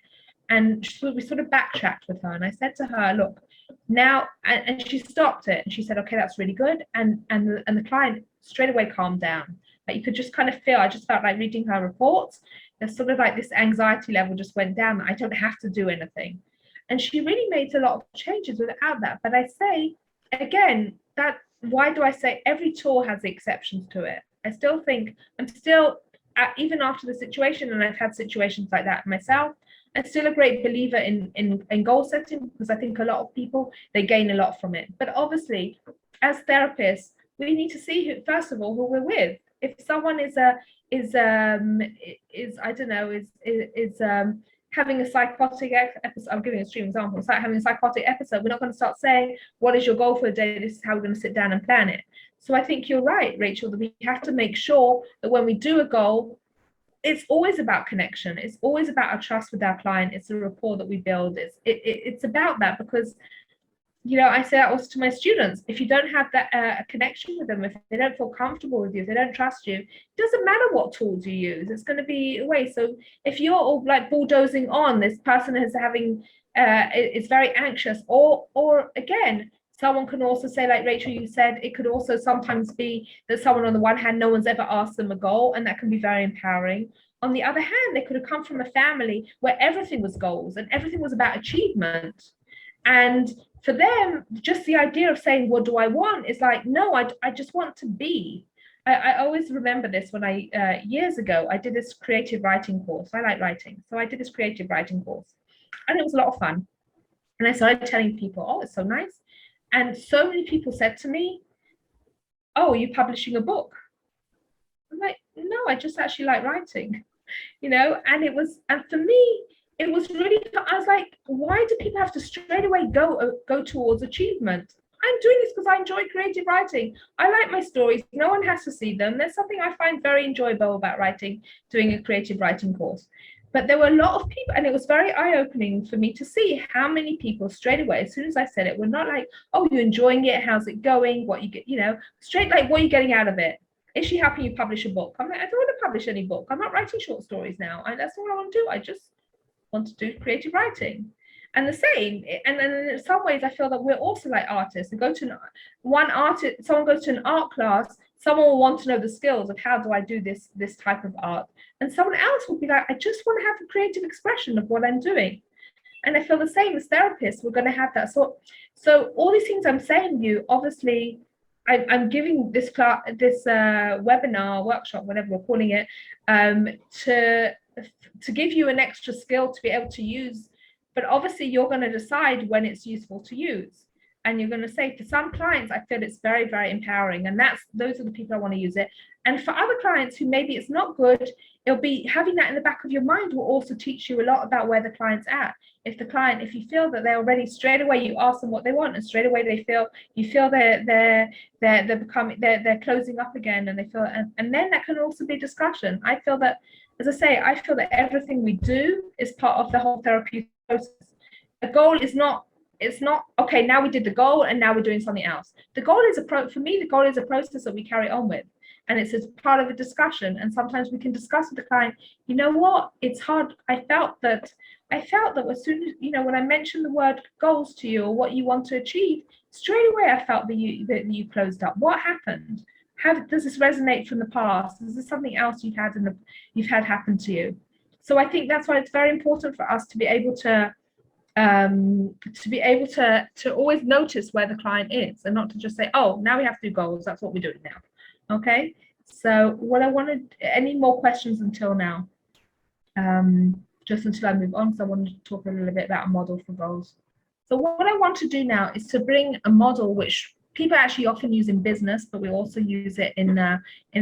Speaker 1: And we sort of backtracked with her. And I said to her, look, now, and she stopped it. And she said, okay, that's really good. And the client straight away calmed down. Like, you could just kind of feel, I just felt like reading her reports, there's sort of like this anxiety level just went down. I don't have to do anything. And she really made a lot of changes without that. But I say, again, why do I say every tool has exceptions to it? I still think, I'm still, even after the situation, and I've had situations like that myself, I'm still a great believer in goal setting, because I think a lot of people, they gain a lot from it. But obviously, as therapists, we need to see who, first of all, who we're with. If someone is having a psychotic episode, I'm giving an extreme example, it's like having a psychotic episode, we're not going to start saying, what is your goal for the day? This is how we're going to sit down and plan it. So I think you're right, Rachel, that we have to make sure that when we do a goal, it's always about connection. It's always about our trust with our client. It's a rapport that we build. It's about that, because, you know, I say that also to my students. If you don't have that connection with them, if they don't feel comfortable with you, if they don't trust you, it doesn't matter what tools you use. It's going to be a waste. So if you're all like bulldozing on, this person is is very anxious, or again, someone can also say, like Rachel, you said, it could also sometimes be that someone, on the one hand, no one's ever asked them a goal, and that can be very empowering. On the other hand, they could have come from a family where everything was goals and everything was about achievement. And for them, just the idea of saying, what do I want? Is like, no, I just want to be. I always remember this when years ago, I did this creative writing course. I like writing. So I did this creative writing course, and it was a lot of fun. And I started telling people, oh, it's so nice. And so many people said to me, oh, are you publishing a book? I'm like, no, I just actually like writing, you know? And for me, it was really, I was like, why do people have to straight away go towards achievement? I'm doing this because I enjoy creative writing. I like my stories. No one has to see them. There's something I find very enjoyable about writing, doing a creative writing course. But there were a lot of people, and it was very eye-opening for me to see how many people straight away, as soon as I said it, were not like, oh, you're enjoying it, how's it going, what you get, you know, straight like, what are you getting out of it? Is she helping you publish a book? I'm like, I don't want to publish any book. I'm not writing short stories now. That's not what I want to do. I just want to do creative writing. And the same, and then in some ways I feel that we're also like artists. Someone goes to an art class, someone will want to know the skills of how do I do this type of art, and someone else will be like, I just want to have a creative expression of what I'm doing. And I feel the same as therapists, we're going to have that. So all these things I'm saying to you, obviously I'm giving this class, this webinar, workshop, whatever we're calling it, to give you an extra skill to be able to use. But obviously you're going to decide when it's useful to use. And you're going to say, for some clients, I feel it's very, very empowering. And those are the people I want to use it. And for other clients who maybe it's not good, it'll be having that in the back of your mind will also teach you a lot about where the client's at. If you feel that they're already, straight away you ask them what they want, and straight away you feel they're closing up again, and they feel, and then that can also be discussion. I feel that, as I say, I feel that everything we do is part of the whole therapeutic process. The goal is not, it's not, okay, now we did the goal and now we're doing something else. The goal is for me, the goal is a process that we carry on with. And it's as part of a discussion. And sometimes we can discuss with the client, you know what, it's hard. I felt that as soon as, you know, when I mentioned the word goals to you or what you want to achieve, straight away I felt that you closed up. What happened? How does this resonate from the past? Is this something else you've had happen to you? So I think that's why it's very important for us to be able to always notice where the client is, and not to just say, oh, now we have to do goals, that's what we're doing now. Okay, so what I wanted, any more questions until now? Just until I move on, so I wanted to talk a little bit about a model for goals. So what I want to do now is to bring a model which people actually often use in business, but we also use it in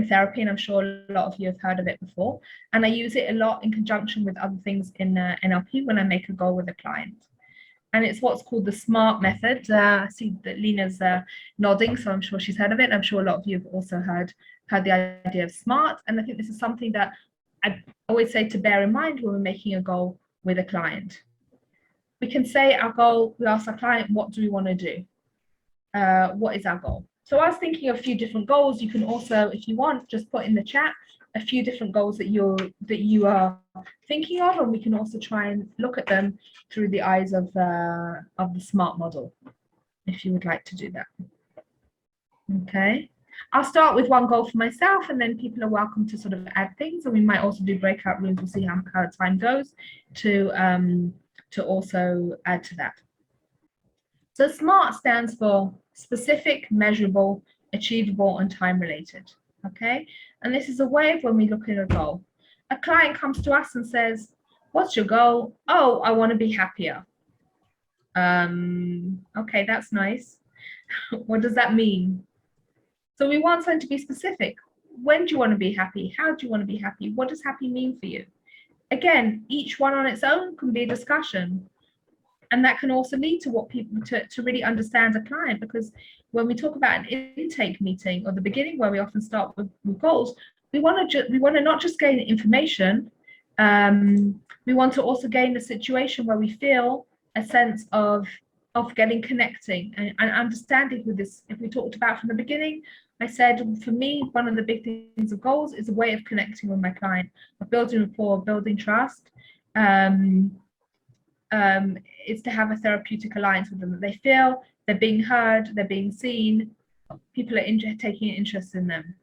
Speaker 1: therapy, and I'm sure a lot of you have heard of it before. And I use it a lot in conjunction with other things in NLP when I make a goal with a client. And it's what's called the SMART method. I see that Lena's nodding, so I'm sure she's heard of it. I'm sure a lot of you have also heard the idea of SMART. And I think this is something that I always say to bear in mind when we're making a goal with a client. We can say our goal, we ask our client, what do we want to do? What is our goal? So I was thinking of a few different goals. You can also, if you want, just put in the chat a few different goals that you are thinking of, and we can also try and look at them through the eyes of the SMART model, if you would like to do that. Okay, I'll start with one goal for myself, and then people are welcome to sort of add things, and we might also do breakout rooms. We'll see how time goes to also add to that. So SMART stands for specific, measurable, achievable, and time related. Okay, and this is a way of when we look at a goal. A client comes to us and says, "What's your goal?" "Oh, I want to be happier." Okay, that's nice. What does that mean? So we want something to be specific. When do you want to be happy? How do you want to be happy? What does happy mean for you? Again, each one on its own can be a discussion. And that can also lead to what people to really understand a client, because when we talk about an intake meeting or the beginning where we often start with goals, we want to not just gain information, we want to also gain a situation where we feel a sense of getting connecting and understanding who this, if we talked about from the beginning, I said for me, one of the big things of goals is a way of connecting with my client, of building rapport, building trust. Is to have a therapeutic alliance with them, that they feel they're being heard, they're being seen, people are taking an interest in them.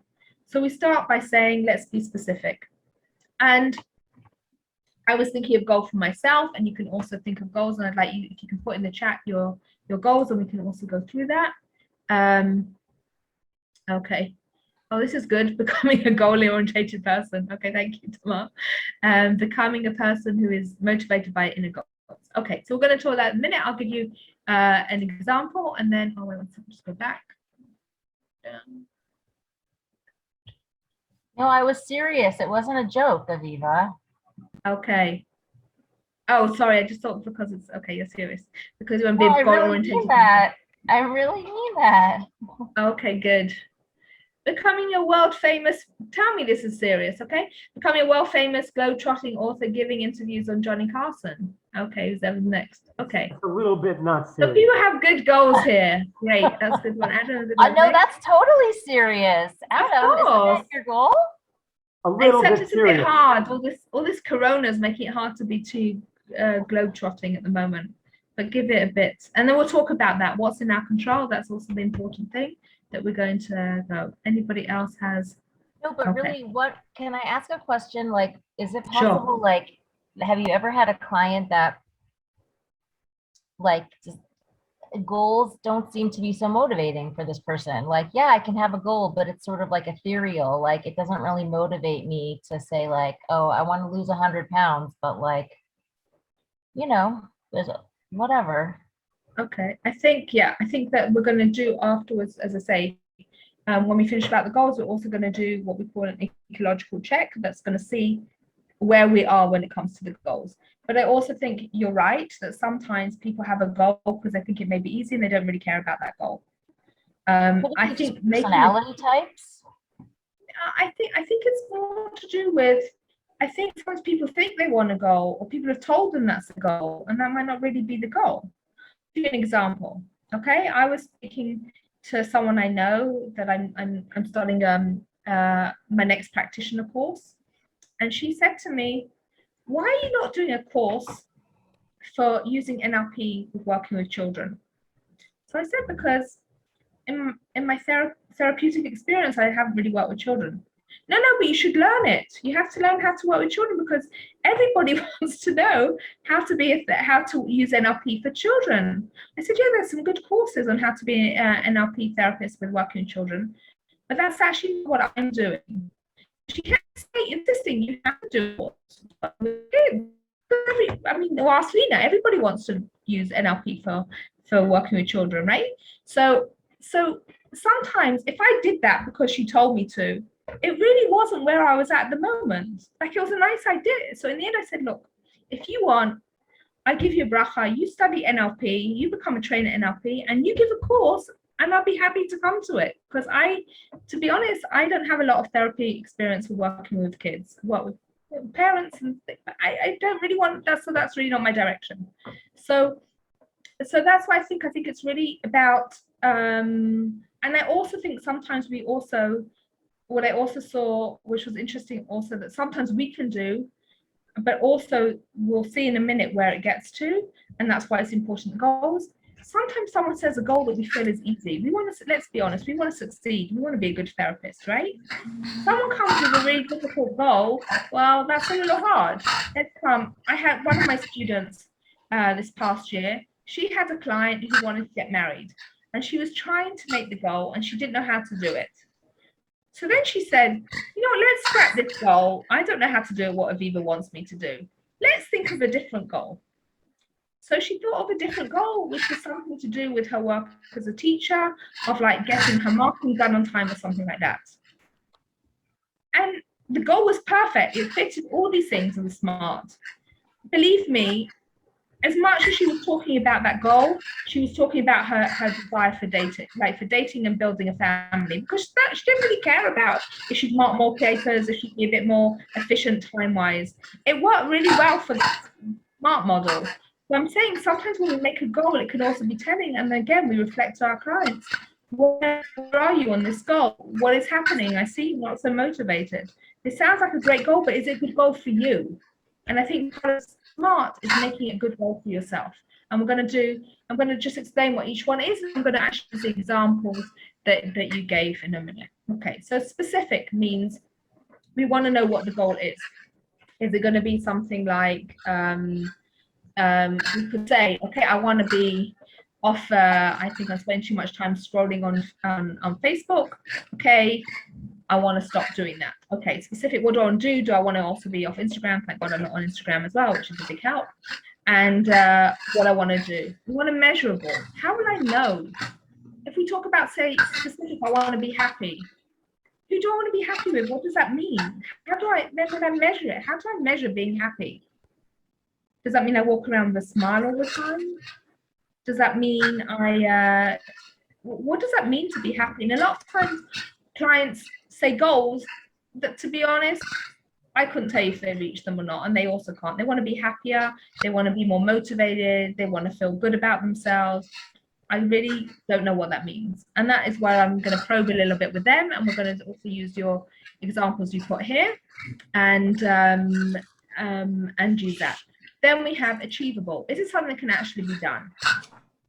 Speaker 1: So we start by saying, let's be specific. And I was thinking of goal for myself, and you can also think of goals, and I'd like you, if you can put in the chat your goals, and we can also go through that. Okay. Oh, this is good. Becoming a goal-oriented person. Okay, thank you, Tamar. Becoming a person who is motivated by inner goals. Okay, so we're going to talk that in a minute. I'll give you an example, and then oh wait, let's just go back.
Speaker 5: No, I was serious. It wasn't a joke, Aviva.
Speaker 1: Okay. Oh, sorry. I just thought because it's okay. You're serious because you want to
Speaker 5: No,
Speaker 1: be
Speaker 5: I
Speaker 1: a
Speaker 5: really
Speaker 1: goal-oriented.
Speaker 5: mean that. I really mean that.
Speaker 1: Okay, good. Becoming a world-famous, tell me this is serious, okay? Becoming a world-famous globe-trotting author giving interviews on Johnny Carson. Okay, who's ever next? Okay.
Speaker 7: A little bit not
Speaker 1: So
Speaker 7: serious.
Speaker 1: people have good goals here. Great, that's a good one. Adam,
Speaker 5: I know that's totally serious. Adam, isn't
Speaker 1: course.
Speaker 5: that your goal?
Speaker 7: A little
Speaker 1: Except
Speaker 7: bit
Speaker 1: it's a bit
Speaker 7: serious.
Speaker 1: hard. All this corona is making it hard to be too globe-trotting at the moment. But give it a bit. And then we'll talk about that. What's in our control? That's also the important thing that we're going to go. Anybody else has?
Speaker 5: No, but
Speaker 1: Okay.
Speaker 5: really, what can I ask a question? Like, is it
Speaker 1: Sure.
Speaker 5: possible, like, have you ever had a client that, like, just goals don't seem to be so motivating for this person? Like, yeah, I can have a goal, but it's sort of like ethereal. Like, it doesn't really motivate me to say, like, oh, I want to lose 100 pounds, but like, you know, there's whatever.
Speaker 1: Okay, I think that we're going to do afterwards, as I say, when we finish about the goals, we're also going to do what we call an ecological check. That's going to see where we are when it comes to the goals. But I also think you're right that sometimes people have a goal because they think it may be easy and they don't really care about that goal. I think
Speaker 5: personality types.
Speaker 1: I think it's more to do with, I think sometimes people think they want a goal, or people have told them that's the goal, and that might not really be the goal. Give you an example. Okay, I was speaking to someone I know that I'm starting my next practitioner course, and she said to me, "Why are you not doing a course for using NLP with working with children?" So I said, because in my therapeutic experience, I haven't really worked with children. No, but you should learn it. You have to learn how to work with children because everybody wants to know how to use NLP for children. I said, yeah, there's some good courses on how to be an NLP therapist with working with children, but that's actually what I'm doing. She kept insisting you have to do it. I mean, ask Lena, everybody wants to use NLP for working with children, right? So So sometimes if I did that because she told me to, it really wasn't where I was at the moment. Like, it was a nice idea. So in the end, I said, look, if you want, I give you a bracha, you study NLP, you become a trainer NLP, and you give a course, and I'll be happy to come to it. Because to be honest, I don't have a lot of therapy experience with working with kids, work with parents, and I don't really want that. So that's really not my direction. So that's why I think it's really about, and I also think sometimes what I also saw, which was interesting also, that sometimes we can do, but also we'll see in a minute where it gets to, and that's why it's important, goals. Sometimes someone says a goal that we feel is easy. We want to, let's be honest, we want to succeed. We want to be a good therapist, right? Someone comes with a really difficult goal. Well, that's a little hard. I had one of my students this past year. She had a client who wanted to get married, and she was trying to make the goal, and she didn't know how to do it. So then she said, let's scrap this goal. I don't know how to do what Aviva wants me to do. Let's think of a different goal. So she thought of a different goal, which was something to do with her work as a teacher, of like getting her marking done on time or something like that. And the goal was perfect. It fitted all these things and was smart. Believe me, as much as she was talking about that goal, she was talking about her desire for dating, like for dating and building a family, because she didn't really care about if she'd mark more papers, if she'd be a bit more efficient time-wise. It worked really well for the SMART model. So I'm saying sometimes when we make a goal, it can also be telling, and again, we reflect to our clients, where are you on this goal? What is happening? I see you're not so motivated. This sounds like a great goal, but is it a good goal for you? And I think SMART is making a good goal for yourself. And I'm going to just explain what each one is. I'm going to actually use the examples that you gave in a minute. Okay, so specific means we want to know what the goal is. Is it going to be something like, we could say, okay, I want to be off, I think I spend too much time scrolling on Facebook. Okay, I want to stop doing that. Okay, specific, what do I want to do? Do I want to also be off Instagram? Thank God I'm not on Instagram as well, which is a big help. And what I want to do. We want to measurable. How will I know? If we talk about, say, specific, I want to be happy. Who do I want to be happy with? What does that mean? How do I measure it? How do I measure being happy? Does that mean I walk around with a smile all the time? Does that mean what does that mean to be happy? And a lot of times clients say goals that, to be honest, I couldn't tell you if they reach them or not, and they also can't. They want to be happier, they want to be more motivated, they want to feel good about themselves. I really don't know what that means. And that is why I'm going to probe a little bit with them, and we're going to also use your examples you put here and use that. Then we have achievable. Is it something that can actually be done?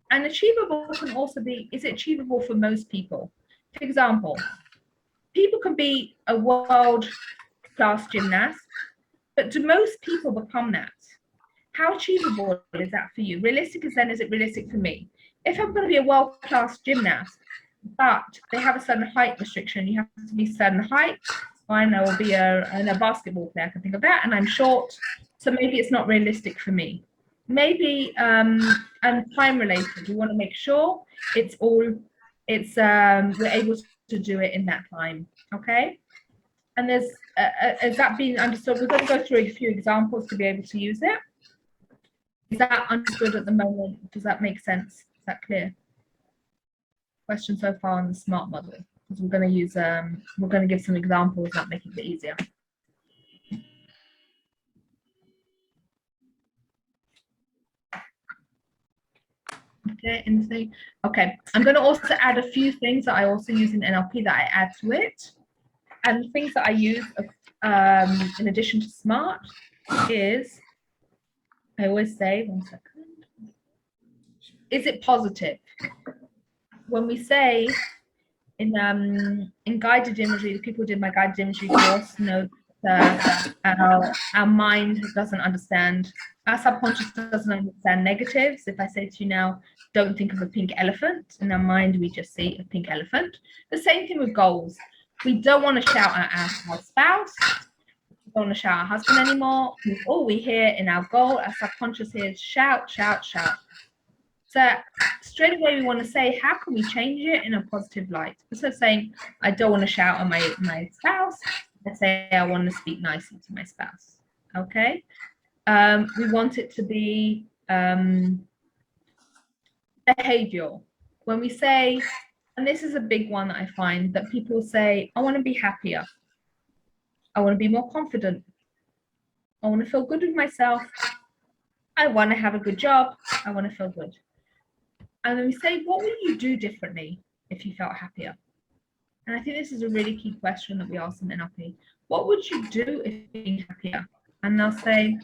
Speaker 1: And achievable can also be, is it achievable for most people? For example, people can be a world-class gymnast, but do most people become that? How achievable is that for you? Realistic is it realistic for me? If I'm going to be a world-class gymnast, but they have a certain height restriction, you have to be a certain height, I know I'll be a basketball player, I can think of that, and I'm short, so maybe it's not realistic for me. Maybe and time related. We want to make sure we're able to do it in that time. Okay. And has that been understood? We're going to go through a few examples to be able to use it. Is that understood at the moment? Does that make sense? Is that clear? Question so far on the SMART model, because we're going to use we're going to give some examples that make it a bit easier. Okay, anything? Okay, I'm going to also add a few things that I also use in NLP that I add to it. And the things that I use in addition to SMART is, I always say, 1 second, is it positive? When we say in guided imagery, the people who did my guided imagery course know that our mind doesn't understand, our subconscious doesn't understand negatives. If I say to you now, don't think of a pink elephant, in our mind we just see a pink elephant. The same thing with goals. We don't want to shout at our spouse, we don't want to shout at our husband anymore. All we hear in our goal, our subconscious hears shout, shout, shout. So straight away we want to say, how can we change it in a positive light? Instead of saying, I don't want to shout at my spouse, let's say I want to speak nicely to my spouse. Okay. We want it to be behavioral. When we say, and this is a big one that I find, that people say, I want to be happier. I want to be more confident. I want to feel good with myself. I want to have a good job. I want to feel good. And then we say, what would you do differently if you felt happier? And I think this is a really key question that we ask them in NLP. What would you do if being happier? And they'll say,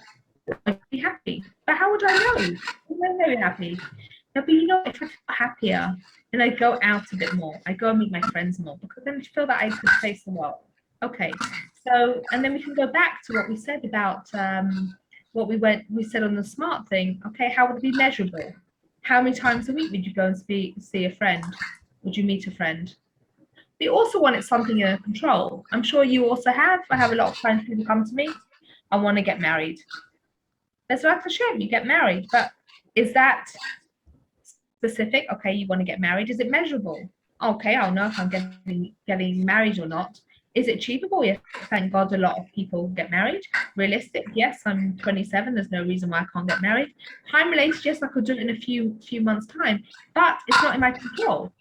Speaker 1: I'd be happy. But how would I know? How would I know you're happy? No, but you know, if I feel happier, then I go out a bit more. I go and meet my friends more, because then I feel that I could face the world. Okay, so, and then we can go back to what we said about what we said on the SMART thing. Okay, how would it be measurable? How many times a week would you go and see a friend? Would you meet a friend? We also wanted something in control. I'm sure you also have. I have a lot of times people come to me, I want to get married. That's like a shame, you get married, but is that specific? Okay, you want to get married. Is it measurable? Okay, I'll know if I'm getting married or not. Is it achievable? Yes, thank God a lot of people get married. Realistic? Yes, I'm 27. There's no reason why I can't get married. Time related? Yes, I could do it in a few months' time, but it's not in my control.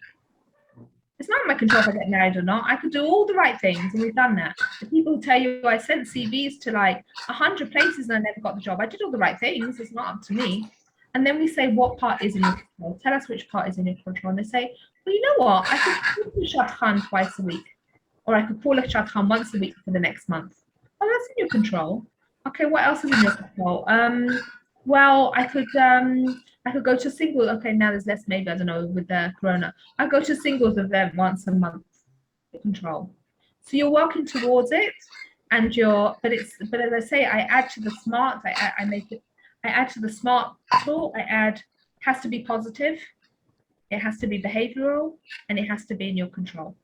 Speaker 1: It's not in my control if I get married or not. I could do all the right things, and we've done that. The people who tell you I sent CVs to like 100 places and I never got the job. I did all the right things. It's not up to me. And then we say, what part is in your control? Tell us which part is in your control. And they say, well, you know what? I could call a shadchan twice a week, or I could call a shadchan once a week for the next month. Oh, that's in your control. Okay, what else is in your control? Well, I could go to singles. Okay, now there's less, maybe, I don't know, with the corona. I go to singles event once a month. Control. So you're working towards it, and but as I say, I add to the SMART. I add to the SMART tool. I add, has to be positive, it has to be behavioral, and it has to be in your control.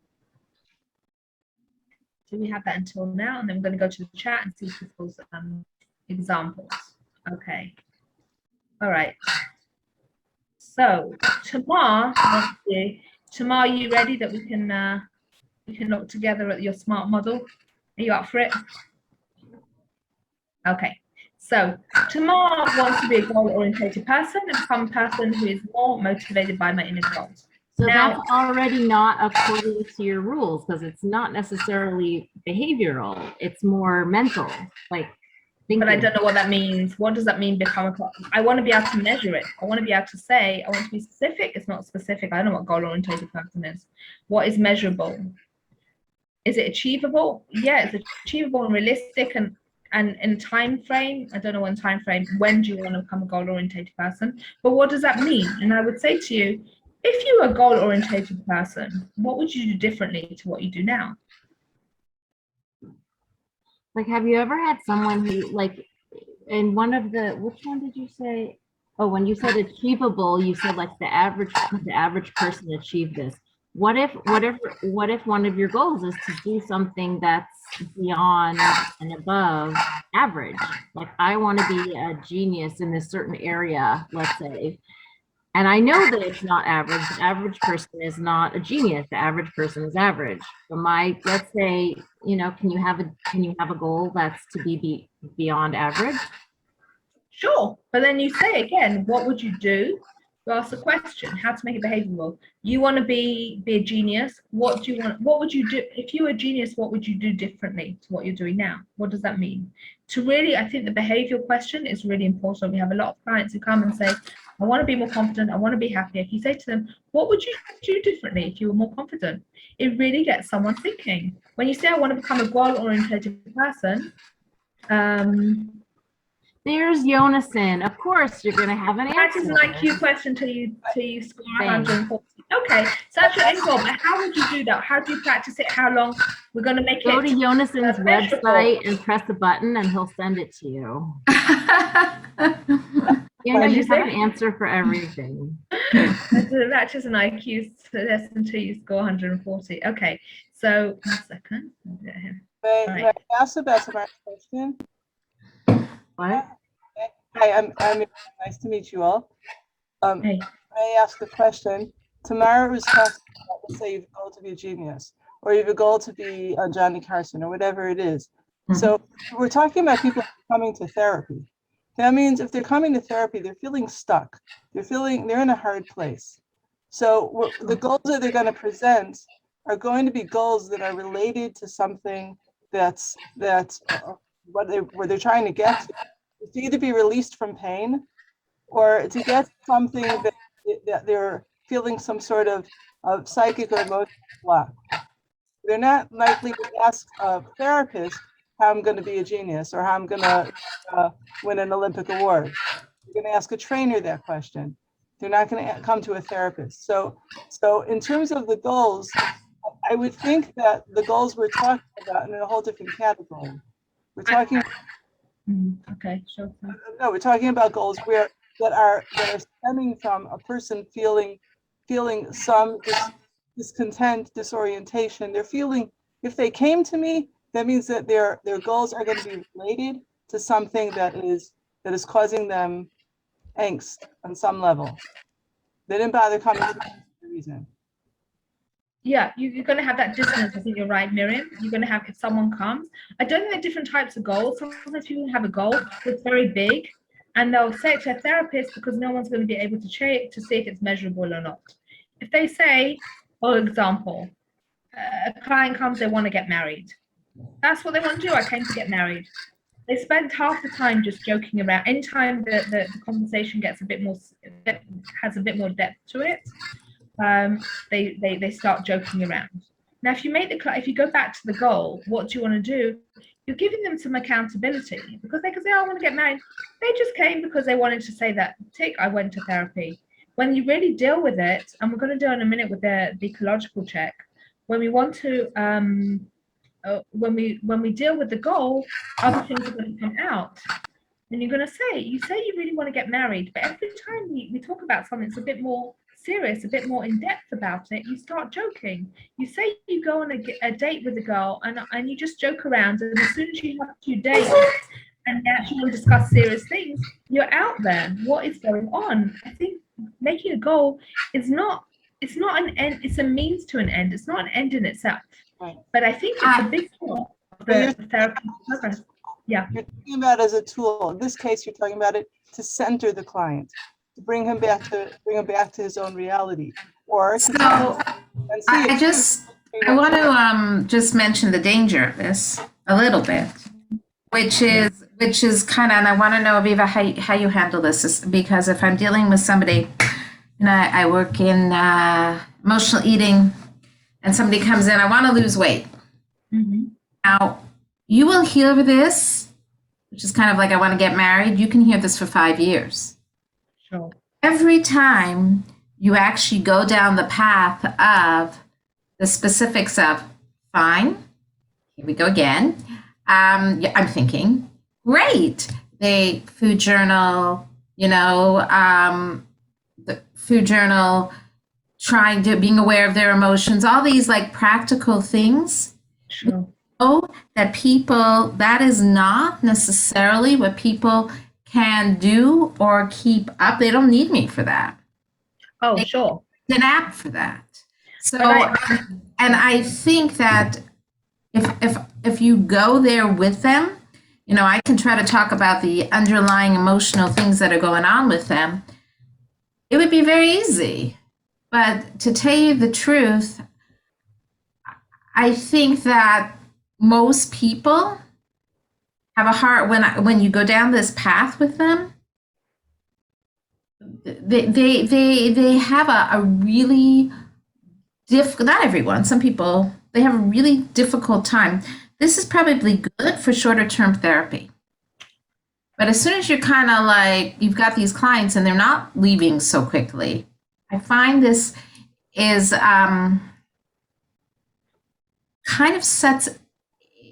Speaker 1: So we have that until now, and then we're going to go to the chat and see people's examples. Okay. All right. So Tamar, Tamar, are you ready that we can look together at your SMART model? Are you up for it? Okay. So Tamar wants to be a goal-oriented person and become a person who is more motivated by my inner goals.
Speaker 5: So
Speaker 1: Now,
Speaker 5: that's already not according to your rules, because it's not necessarily behavioral. It's more mental, like thinking.
Speaker 1: but I don't know what that means. What does that mean, become I want to be able to measure it. I want to be able to say, I want to be specific. It's not specific. I don't know what goal-oriented person is. What is measurable? Is it achievable? Yeah, it's achievable and realistic and in time frame. I don't know when time frame. When do you want to become a goal-oriented person? But what does that mean? And I would say to you, if you were a goal-oriented person, what would you do differently to what you do now?
Speaker 5: Like, have you ever had someone who, like, in one of the, which one did you say? Oh, when you said achievable, you said like the average person achieve this. What if one of your goals is to do something that's beyond and above average? Like, I want to be a genius in this certain area, let's say. And I know that it's not average. The average person is not a genius. The average person is average. But let's say, you know, can you have a goal that's to be beyond average?
Speaker 1: Sure, but then you say again, what would you do? You ask the question, how to make it behavioral. You want to be a genius. What would you do if you were a genius? What would you do differently to what you're doing now? What does that mean? To really, I think the behavioral question is really important. We have a lot of clients who come and say, I want to be more confident. I want to be happier. If you say to them, what would you do differently if you were more confident? It really gets someone thinking. When you say, I want to become a goal-oriented person,
Speaker 5: there's Jonason. Of course, you're going to have an answer.
Speaker 1: That is an IQ question till you score 140. Okay, so that's your end goal. But how would you do that? How do you practice it? How long? We're going to make
Speaker 5: Go
Speaker 1: it.
Speaker 5: to Jonason's
Speaker 1: measurable.
Speaker 5: website and press a button, and he'll send it to you. You know, you have an answer for everything.
Speaker 1: That's just an IQ test until you score 140. Okay, so 1 second.
Speaker 8: May I ask about my question?
Speaker 5: What?
Speaker 8: Hi, I'm nice to meet you all.
Speaker 1: Hey.
Speaker 8: may I ask a question? Tamara was talking about, let's say you have a goal to be a genius, or you have a goal to be a Johnny Carson, or whatever it is. So we're talking about people coming to therapy. That means if they're coming to therapy, they're feeling stuck. They're in a hard place. So the goals that they're going to present are going to be goals that are related to something that's where they're trying to get to. It's to either be released from pain or to get something that they're feeling some sort of psychic or emotional block. They're not likely to ask a therapist how I'm going to be a genius or how I'm going to win an Olympic award. They're going to ask a trainer that question. They're not going to come to a therapist. So in terms of the goals, I would think that the goals we're talking about in a whole different category. We're talking.
Speaker 1: Okay, sure.
Speaker 8: No, we're talking about goals that are stemming from a person feeling some discontent, disorientation. They're feeling, if they came to me, that means that their goals are going to be related to something that is causing them angst on some level. They didn't bother coming to me for a reason.
Speaker 1: Yeah, you're going to have that dissonance. I think you're right, Miriam. You're going to have, if someone comes, I don't think there are different types of goals. Sometimes people have a goal that's very big and they'll say it to a therapist because no one's going to be able to check to see if it's measurable or not. If they say, for example, a client comes, they want to get married. That's what they want to do. I came to get married. They spend half the time just joking around. Anytime the conversation gets a bit more, has a bit more depth to it, they start joking around. Now, if you go back to the goal, what do you want to do? You're giving them some accountability because they can say, oh, I want to get married. They just came because they wanted to say that, I went to therapy. When you really deal with it, and we're going to do in a minute with the ecological check, when we want to, when we deal with the goal, other things are going to come out. And you're going to say, you really want to get married, but every time we talk about something that's a bit more serious, a bit more in depth about it, you start joking. You say you go on a date with a girl and you just joke around, and as soon as you have 2 dates and you actually want to discuss serious things, you're out there. What is going on? I think making a goal it's not an end, it's a means to an end. It's not an end in itself.
Speaker 8: Right.
Speaker 1: But I think it's a big part of the therapy progress. Yeah.
Speaker 8: You're talking about it as a tool. In this case, you're talking about it to center the client, to bring him back to his own reality. Or
Speaker 2: so I want to just mention the danger of this a little bit, which is kind of, and I want to know, Aviva, how you handle this, because if I'm dealing with somebody, and I work in emotional eating, and somebody comes in, I want to lose weight.
Speaker 1: Mm-hmm.
Speaker 2: Now, you will hear this, which is kind of like I want to get married. You can hear this for 5 years.
Speaker 1: Sure.
Speaker 2: Every time you actually go down the path of the specifics of, fine, here we go again. I'm thinking, great. They food journal, the food journal, being aware of their emotions, all these like practical things.
Speaker 1: Sure.
Speaker 2: That is not necessarily what people can do or keep up. They don't need me for that.
Speaker 1: Oh, sure.
Speaker 2: An app for that. So, and I think that if you go there with them, I can try to talk about the underlying emotional things that are going on with them. It would be very easy. But to tell you the truth, I think that most people have a heart when you go down this path with them. They have a really difficult, not everyone, some people, they have a really difficult time. This is probably good for shorter term therapy. But as soon as you're kind of like, you've got these clients and they're not leaving so quickly, I find this is kind of sets,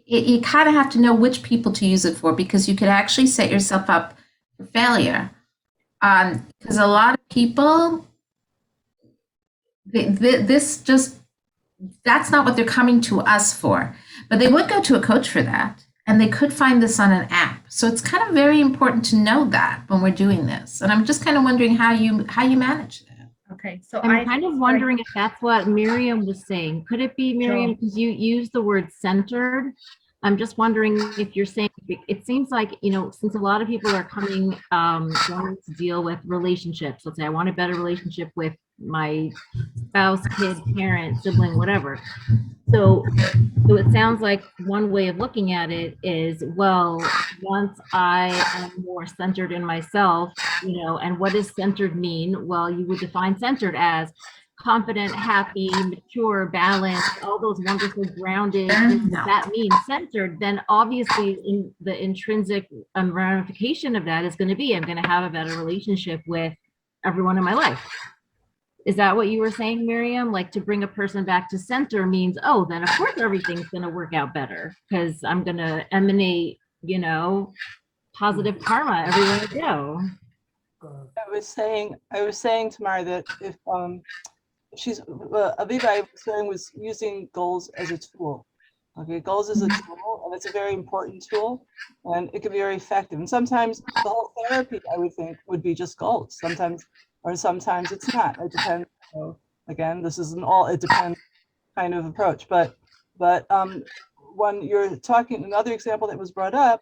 Speaker 2: you kind of have to know which people to use it for, because you could actually set yourself up for failure. Because a lot of people, that's not what they're coming to us for. But they would go to a coach for that, and they could find this on an app. So it's kind of very important to know that when we're doing this. And I'm just kind of wondering how you manage that.
Speaker 1: Okay, so
Speaker 5: I'm kind of wondering if that's what Miriam was saying. Could it be, Miriam, because you used the word centered? I'm just wondering if you're saying, it seems like, you know, since a lot of people are coming, wanting to deal with relationships, let's say I want a better relationship with my spouse, kid, parent, sibling, whatever. So it sounds like one way of looking at it is, well, once I am more centered in myself, you know, and what does centered mean? Well, you would define centered as confident, happy, mature, balanced, all those wonderful grounded things that means centered, then obviously in the intrinsic ramification of that is going to be, I'm going to have a better relationship with everyone in my life. Is that what you were saying, Miriam? Like, to bring a person back to center means, oh, then of course everything's going to work out better because I'm going to emanate, you know, positive karma everywhere I go.
Speaker 8: I was saying, Tamara, that if Aviva, I was saying, was using goals as a tool. Okay, goals is a tool, and it's a very important tool, and it can be very effective. And sometimes the whole therapy, I would think, would be just goals. Sometimes it's not. It depends. So again, this isn't all. It depends kind of approach. But when you're talking, another example that was brought up,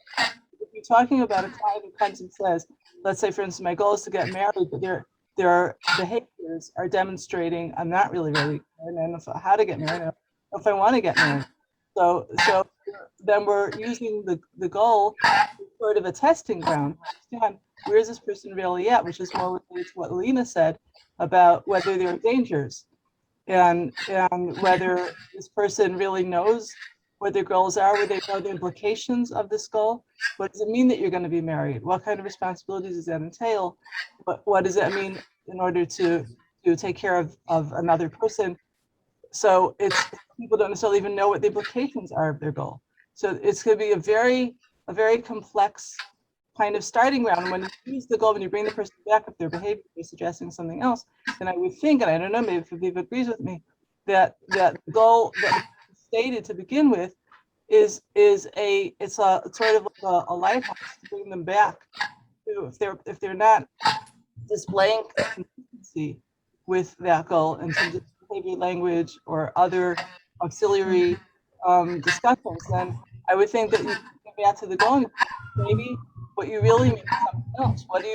Speaker 8: if you're talking about a client who comes and says, let's say, for instance, my goal is to get married, but their behaviors are demonstrating I'm not really ready, and I don't know how to get married, I don't know if I want to get married. So then we're using the goal as sort of a testing ground. Where is this person really at? Which is more related to what Lena said about whether there are dangers and whether this person really knows what their goals are, whether they know the implications of this goal. What does it mean that you're going to be married? What kind of responsibilities does that entail? What does that mean in order to take care of another person? So people don't necessarily even know what the implications are of their goal. So it's going to be a very complex kind of starting ground. When you use the goal, when you bring the person back, if their behavior is suggesting something else, then I would think, and I don't know, maybe if Aviva agrees with me, that the goal that stated to begin with it's a sort of a lighthouse to bring them back to, if they're not displaying consistency with that goal in terms of behavior, language, or other auxiliary discussions, then I would think that you get back to the goal and maybe what you really mean is something else. What do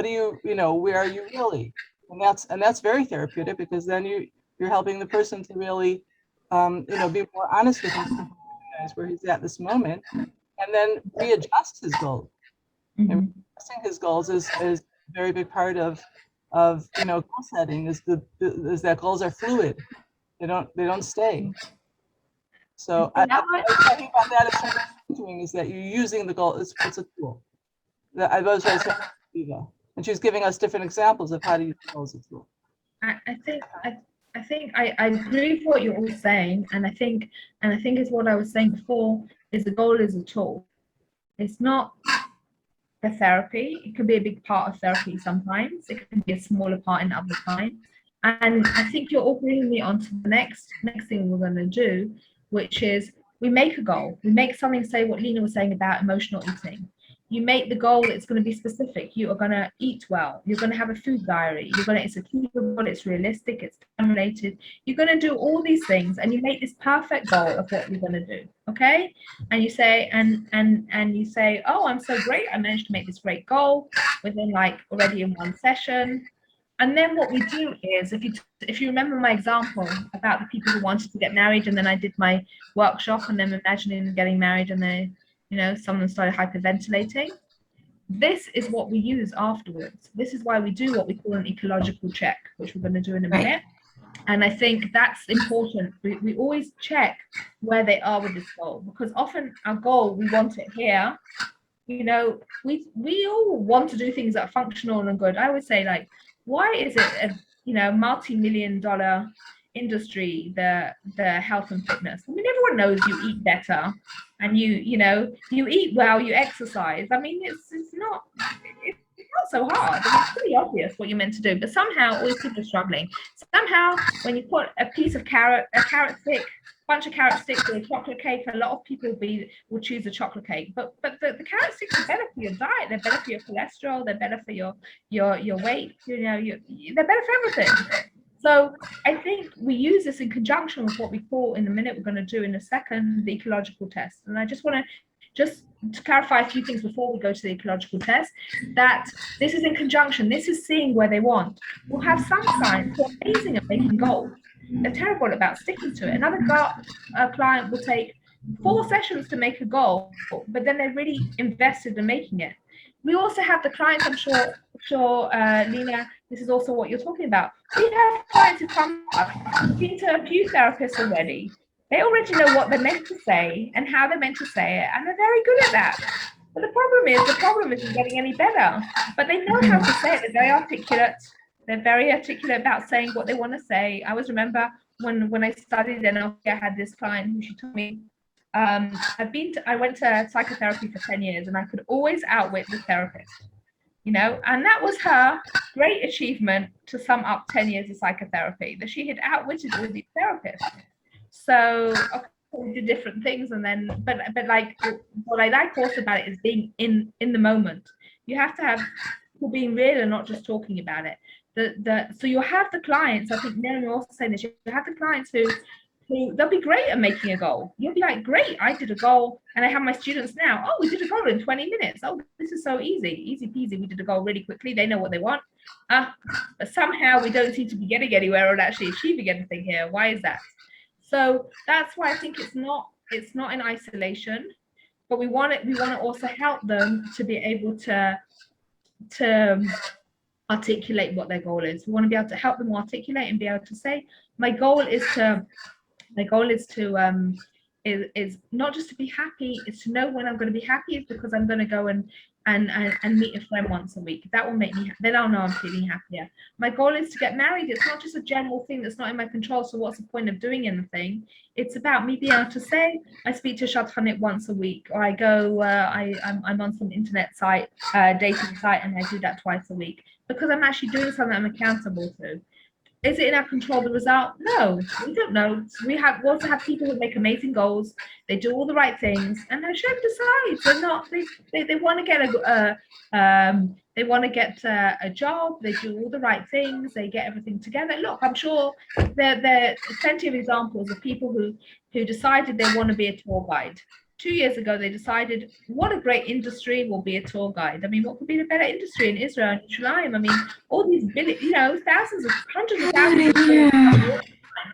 Speaker 8: you where are you really? And that's very therapeutic, because then you're helping the person to really be more honest with himself, where he's at this moment, and then readjust his goals. And readjusting his goals is a very big part of goal setting, is that goals are fluid. They don't stay. So I think about that as sort of doing is that you're using the goal. It's a tool. I was trying to say Aviva, and she's giving us different examples of how to use the goal as a tool.
Speaker 1: I think I agree with what you're all saying, and I think it's what I was saying before, is the goal is a tool. It's not the therapy. It can be a big part of therapy sometimes. It can be a smaller part in other times. And I think you're all bringing me on to the next thing we're going to do, which is we make a goal. We make something, say what Lena was saying about emotional eating. You make the goal, it's going to be specific. You are going to eat well. You're going to have a food diary. It's achievable, it's realistic, it's terminated. You're going to do all these things, and you make this perfect goal of what you're going to do. Okay? And you say, and you say, oh, I'm so great. I managed to make this great goal within already in one session. And then what we do is, if you remember my example about the people who wanted to get married, and then I did my workshop and them imagining them getting married, and they, someone started hyperventilating. This is what we use afterwards. This is why we do what we call an ecological check, which we're going to do in a minute. And I think that's important. We always check where they are with this goal, because often our goal, we want it here. We all want to do things that are functional and good. I would say, why is it a multi-million-dollar industry, the health and fitness? I mean, everyone knows you eat better, and you eat well, you exercise. I mean, it's not so hard. I mean, it's pretty obvious what you're meant to do, but somehow always people are struggling. Somehow, when you put a piece of carrot stick, bunch of carrot sticks or a chocolate cake, a lot of people will choose a chocolate cake. But the carrot sticks are better for your diet. They're better for your cholesterol. They're better for your weight. You know, they're better for everything. So I think we use this in conjunction with what we call in a minute, we're going to do in a second, the ecological test. And I just want to clarify a few things before we go to the ecological test, that this is in conjunction. This is seeing where they want. We'll have some clients who are amazing at making goals. They're terrible about sticking to it. Another client will take 4 sessions to make a goal, but then they're really invested in making it. We also have the clients, I'm sure, Lena, this is also what you're talking about. We have clients who come up, been to a few therapists already. They already know what they're meant to say and how they're meant to say it, and they're very good at that. But the problem isn't getting any better. But they know how to say it. They're very articulate. They're very articulate about saying what they want to say. I always remember when I studied NLP, I had this client who she told me, I went to psychotherapy for 10 years and I could always outwit the therapist, you know, and that was her great achievement to sum up 10 years of psychotherapy, that she had outwitted all these therapists. So okay, we did different things, and then but like what I like also about it is being in the moment. You have to have people being real and not just talking about it. So you'll have the clients, I think Miriam also saying this, you have the clients who they'll be great at making a goal. You'll be like, great, I did a goal, and I have my students now. Oh, we did a goal in 20 minutes. Oh, this is so easy peasy. We did a goal really quickly. They know what they want. But somehow we don't seem to be getting anywhere or actually achieving anything here. Why is that? So that's why I think it's not in isolation, but we want to also help them to be able to articulate what their goal is. We want to be able to help them articulate and be able to say, my goal is not just to be happy, it's to know when I'm going to be happy, is because I'm going to go and meet a friend once a week. That will make me, then I'll know I'm feeling happier. My goal is to get married. It's not just a general thing that's not in my control, so what's the point of doing anything? It's about me being able to say, I speak to Shadchanit once a week, or I go, I'm on some internet site, dating site, and I do that twice a week, because I'm actually doing something I'm accountable to. Is it in our control, the result? No, we don't know. We also have people who make amazing goals. They do all the right things, and they should decide. They're not. They want to get a job. They do all the right things. They get everything together. Look, I'm sure there are plenty of examples of people who decided they want to be a tour guide. 2 years ago, they decided, what a great industry will be a tour guide. I mean, what could be a better industry in Israel and Yerushalayim? I mean, all these hundreds of thousands of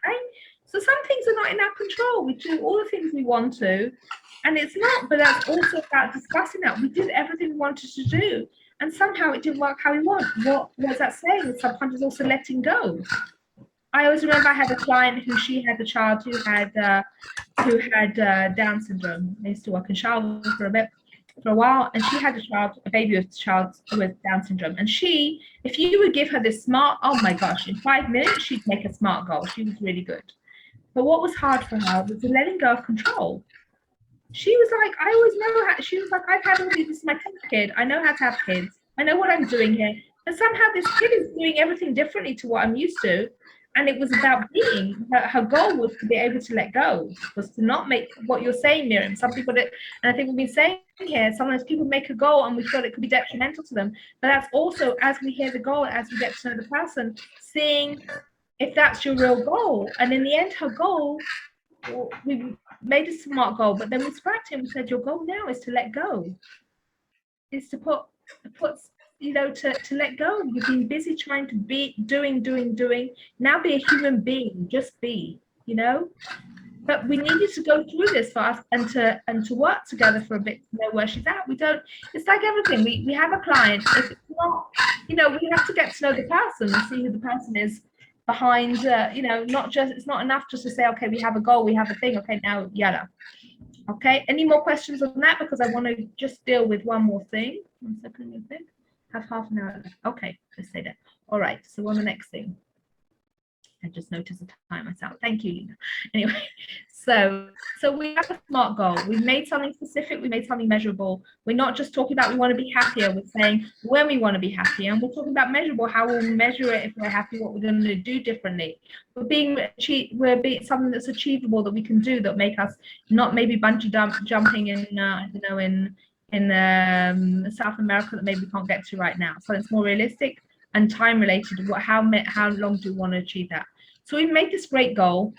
Speaker 1: right? So some things are not in our control. We do all the things we want to, and it's not, but that's also about discussing that. We did everything we wanted to do, and somehow it didn't work how we want. What was that saying? Sometimes it's also letting go. I always remember I had a client she had a child who had Down syndrome. I used to work in Charlotte for a while, and she had a baby with Down syndrome. And if you would give her this smart, oh my gosh, in 5 minutes she'd make a smart goal. She was really good. But what was hard for her was the letting go of control. She was like, I always know how. She was like, I've had all these. This is my 10th kid. I know how to have kids. I know what I'm doing here. But somehow this kid is doing everything differently to what I'm used to. And it was about being, her goal was to be able to let go, was to not make what you're saying, Miriam. Some people, and I think we've been saying here, sometimes people make a goal and we feel it could be detrimental to them. But that's also, as we hear the goal, as we get to know the person, seeing if that's your real goal. And in the end, her goal, we made a smart goal, but then we scrapped it and we said, your goal now is to let go. Is to put to let go. You've been busy trying to be doing. Now be a human being, just be, But we needed to go through this for us and to work together for a bit to know where she's at. It's like everything. We have a client. If it's not, we have to get to know the person and see who the person is behind, it's not enough just to say, okay, we have a goal, we have a thing. Okay, now yada. Okay, any more questions on that? Because I want to just deal with one more thing. 1 second, I think. Have half an hour left. Okay, let's say that. All right, so on the next thing. I just noticed the time myself. Thank you, Lena. Anyway, so we have a SMART goal. We've made something specific. We made something measurable. We're not just talking about we want to be happier. We're saying when we want to be happy, and we're talking about measurable, how we'll measure it if we're happy, what we're going to do differently. We're being something that's achievable that we can do that make us not maybe bungee jumping in I don't know in South America that maybe we can't get to right now. So it's more realistic and time related. How long do we want to achieve that? So we've made this great goal.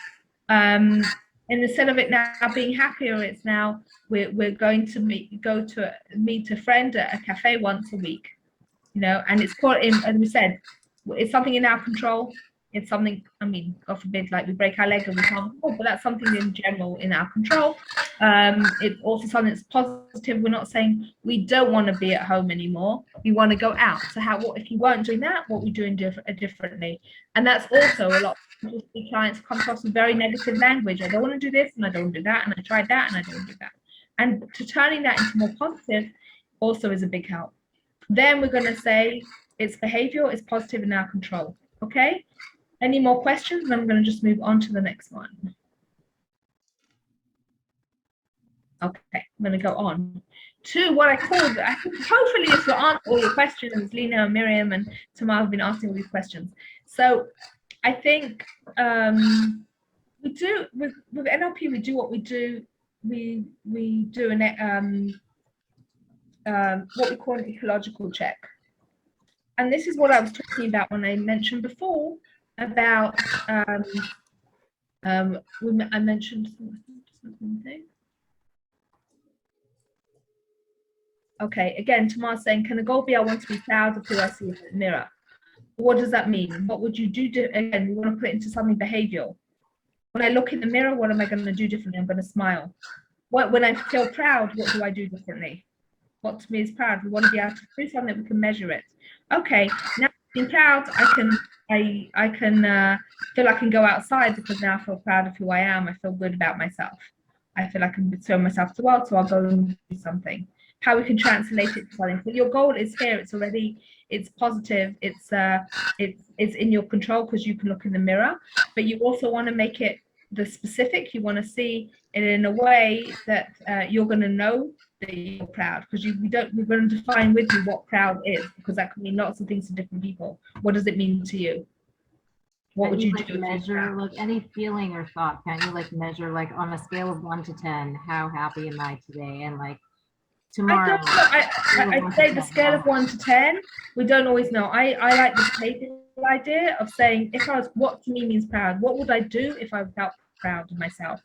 Speaker 1: And instead of it now being happier, it's now we're going to meet a friend at a cafe once a week, you know, and it's called, as we said, it's something in our control. It's something, I mean, God forbid, like we break our leg and we can't, but that's something in general in our control. It's also something that's positive. We're not saying we don't want to be at home anymore. We want to go out. So what if you weren't doing that? What we doing differently? And that's also a lot of clients come across with very negative language. I don't want to do this and I don't want to do that and I tried that and I don't do that. And to turning that into more positive also is a big help. Then we're going to say it's behavioral, it's positive in our control. Okay? Any more questions? And I'm going to just move on to the next one. Okay, I'm going to go on to what I called, I think hopefully this will answer all your questions. Lena, Miriam, and Tamar have been asking all these questions. So I think we do, with NLP, we do what we do. We do what we call an ecological check. And this is what I was talking about when I mentioned before about, I mentioned something. Okay, again, Tamar's saying, can a goal be I want to be proud of who I see in the mirror? What does that mean? What would you do? Again, we want to put it into something behavioral. When I look in the mirror, what am I going to do differently? I'm going to smile. When I feel proud, what do I do differently? What to me is proud? We want to be able to do something that we can measure it. Okay, now being proud, I can feel I can go outside because now I feel proud of who I am. I feel good about myself. I feel I can show myself to the world, so I'll go and do something. How we can translate it to something. So your goal is here. It's positive. It's in your control because you can look in the mirror. But you also want to make it the specific. You want to see it in a way that you're going to know that you're proud, because we're going to define with you what proud is, because that can mean lots of things to different people. What does it mean to you? What would you do?
Speaker 5: Measure like any feeling or thought? Can't you like measure like on a scale of 1 to 10? How happy am I today? And like tomorrow.
Speaker 1: I'd say the scale of 1 to 10. We don't always know. I like the behavioral idea of saying what to me means proud. What would I do if I felt proud of myself?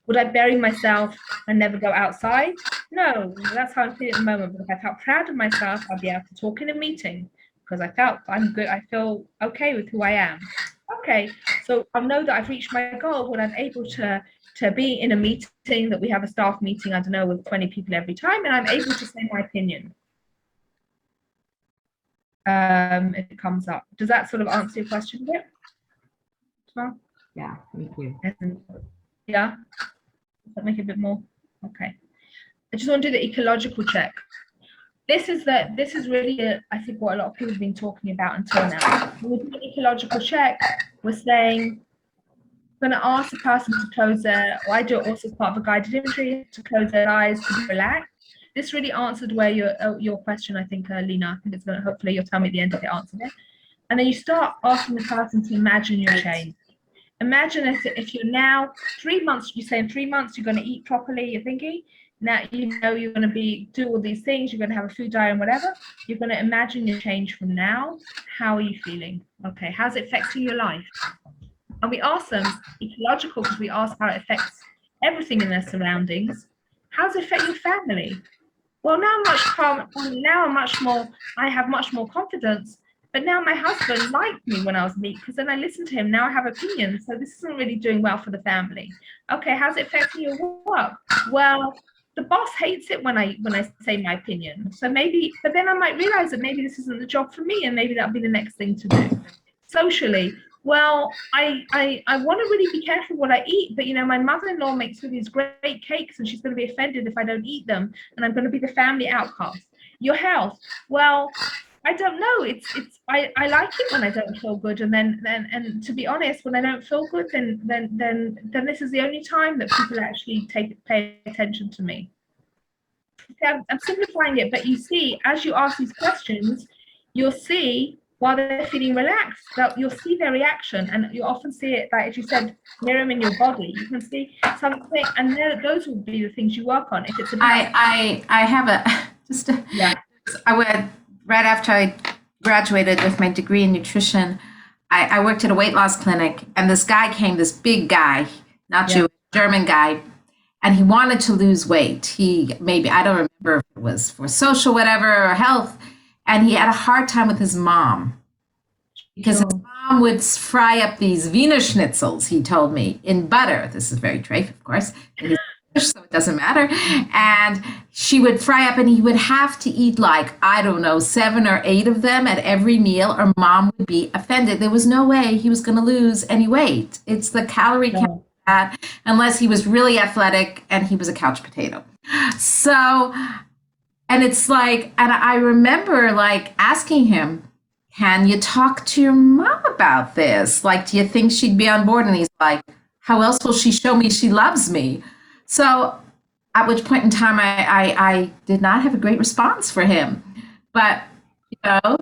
Speaker 1: Would I bury myself and never go outside? No, that's how I'm feeling at the moment. But if I felt proud of myself, I'd be able to talk in a meeting because I felt I'm good. I feel okay with who I am. Okay, so I know that I've reached my goal when I'm able to be in a meeting, that we have a staff meeting, I don't know, with 20 people every time, and I'm able to say my opinion. If it comes up. Does that sort of answer your question a bit? Well,
Speaker 5: yeah, thank you.
Speaker 1: Yeah? Does that make it a bit more? Okay. I just want to do the ecological check. This is really, I think, what a lot of people have been talking about until now. When we do an ecological check, we're saying, I'm going to ask the person to close their, or I do it also as part of a guided imagery, to close their eyes, to relax. This really answered where your question, I think, Lena. I think it's going to, hopefully you'll tell me at the end if it answered it. And then you start asking the person to imagine your change. Imagine if you're now 3 months, you say in 3 months you're going to eat properly, you're thinking, now you know you're going to do all these things, you're going to have a food diet and whatever. You're going to imagine your change from now. How are you feeling? Okay, how's it affecting your life? And we ask them, ecological, because we ask how it affects everything in their surroundings. How does it affect your family? Well, now I'm much calmer. Now I have much more confidence. But now my husband liked me when I was meek, because then I listened to him. Now I have opinions. So this isn't really doing well for the family. Okay, how's it affecting your work? Well, the boss hates it when I say my opinion. So maybe, but then I might realize that maybe this isn't the job for me, and maybe that'll be the next thing to do. Socially, well, I want to really be careful what I eat, but you know, my mother-in-law makes all these great cakes and she's going to be offended if I don't eat them, and I'm going to be the family outcast. Your health, well, I don't know. I like it when I don't feel good, and then to be honest, when I don't feel good, then this is the only time that people actually pay attention to me. Okay, I'm simplifying it, but you see, as you ask these questions, you'll see while they're feeling relaxed, that you'll see their reaction, and you often see it, like as you said, mirror in your body. You can see something, and those will be the things you work on. If it's about
Speaker 2: I have I went right after I graduated with my degree in nutrition. I worked at a weight loss clinic, and this guy came, this big guy, not Jewish, German guy, and he wanted to lose weight. I don't remember if it was for social, whatever, or health, and he had a hard time with his mom because his mom would fry up these Wiener schnitzels, he told me, in butter. This is very treif, of course, so it doesn't matter. And she would fry up, and he would have to eat like, I don't know, 7 or 8 of them at every meal, or mom would be offended. There was no way he was going to lose any weight. It's the calorie count, unless he was really athletic and he was a couch potato. So, and it's like, and I remember like asking him, can you talk to your mom about this? Like, do you think she'd be on board? And he's like, how else will she show me she loves me? So at which point in time, I did not have a great response for him. But, you know,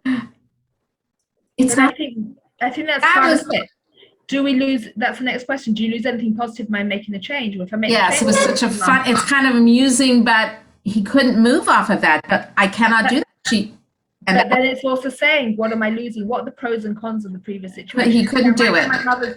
Speaker 2: it's not.
Speaker 1: I think that's part of it. Do we lose? That's the next question. Do you lose anything positive by making a change? Or if I make
Speaker 2: yes, it was such a fun. It's kind of amusing, but he couldn't move off of that. But I cannot do that.
Speaker 1: But then it's also saying, what am I losing? What are the pros and cons of the previous situation?
Speaker 2: But he couldn't do it.
Speaker 1: My mother's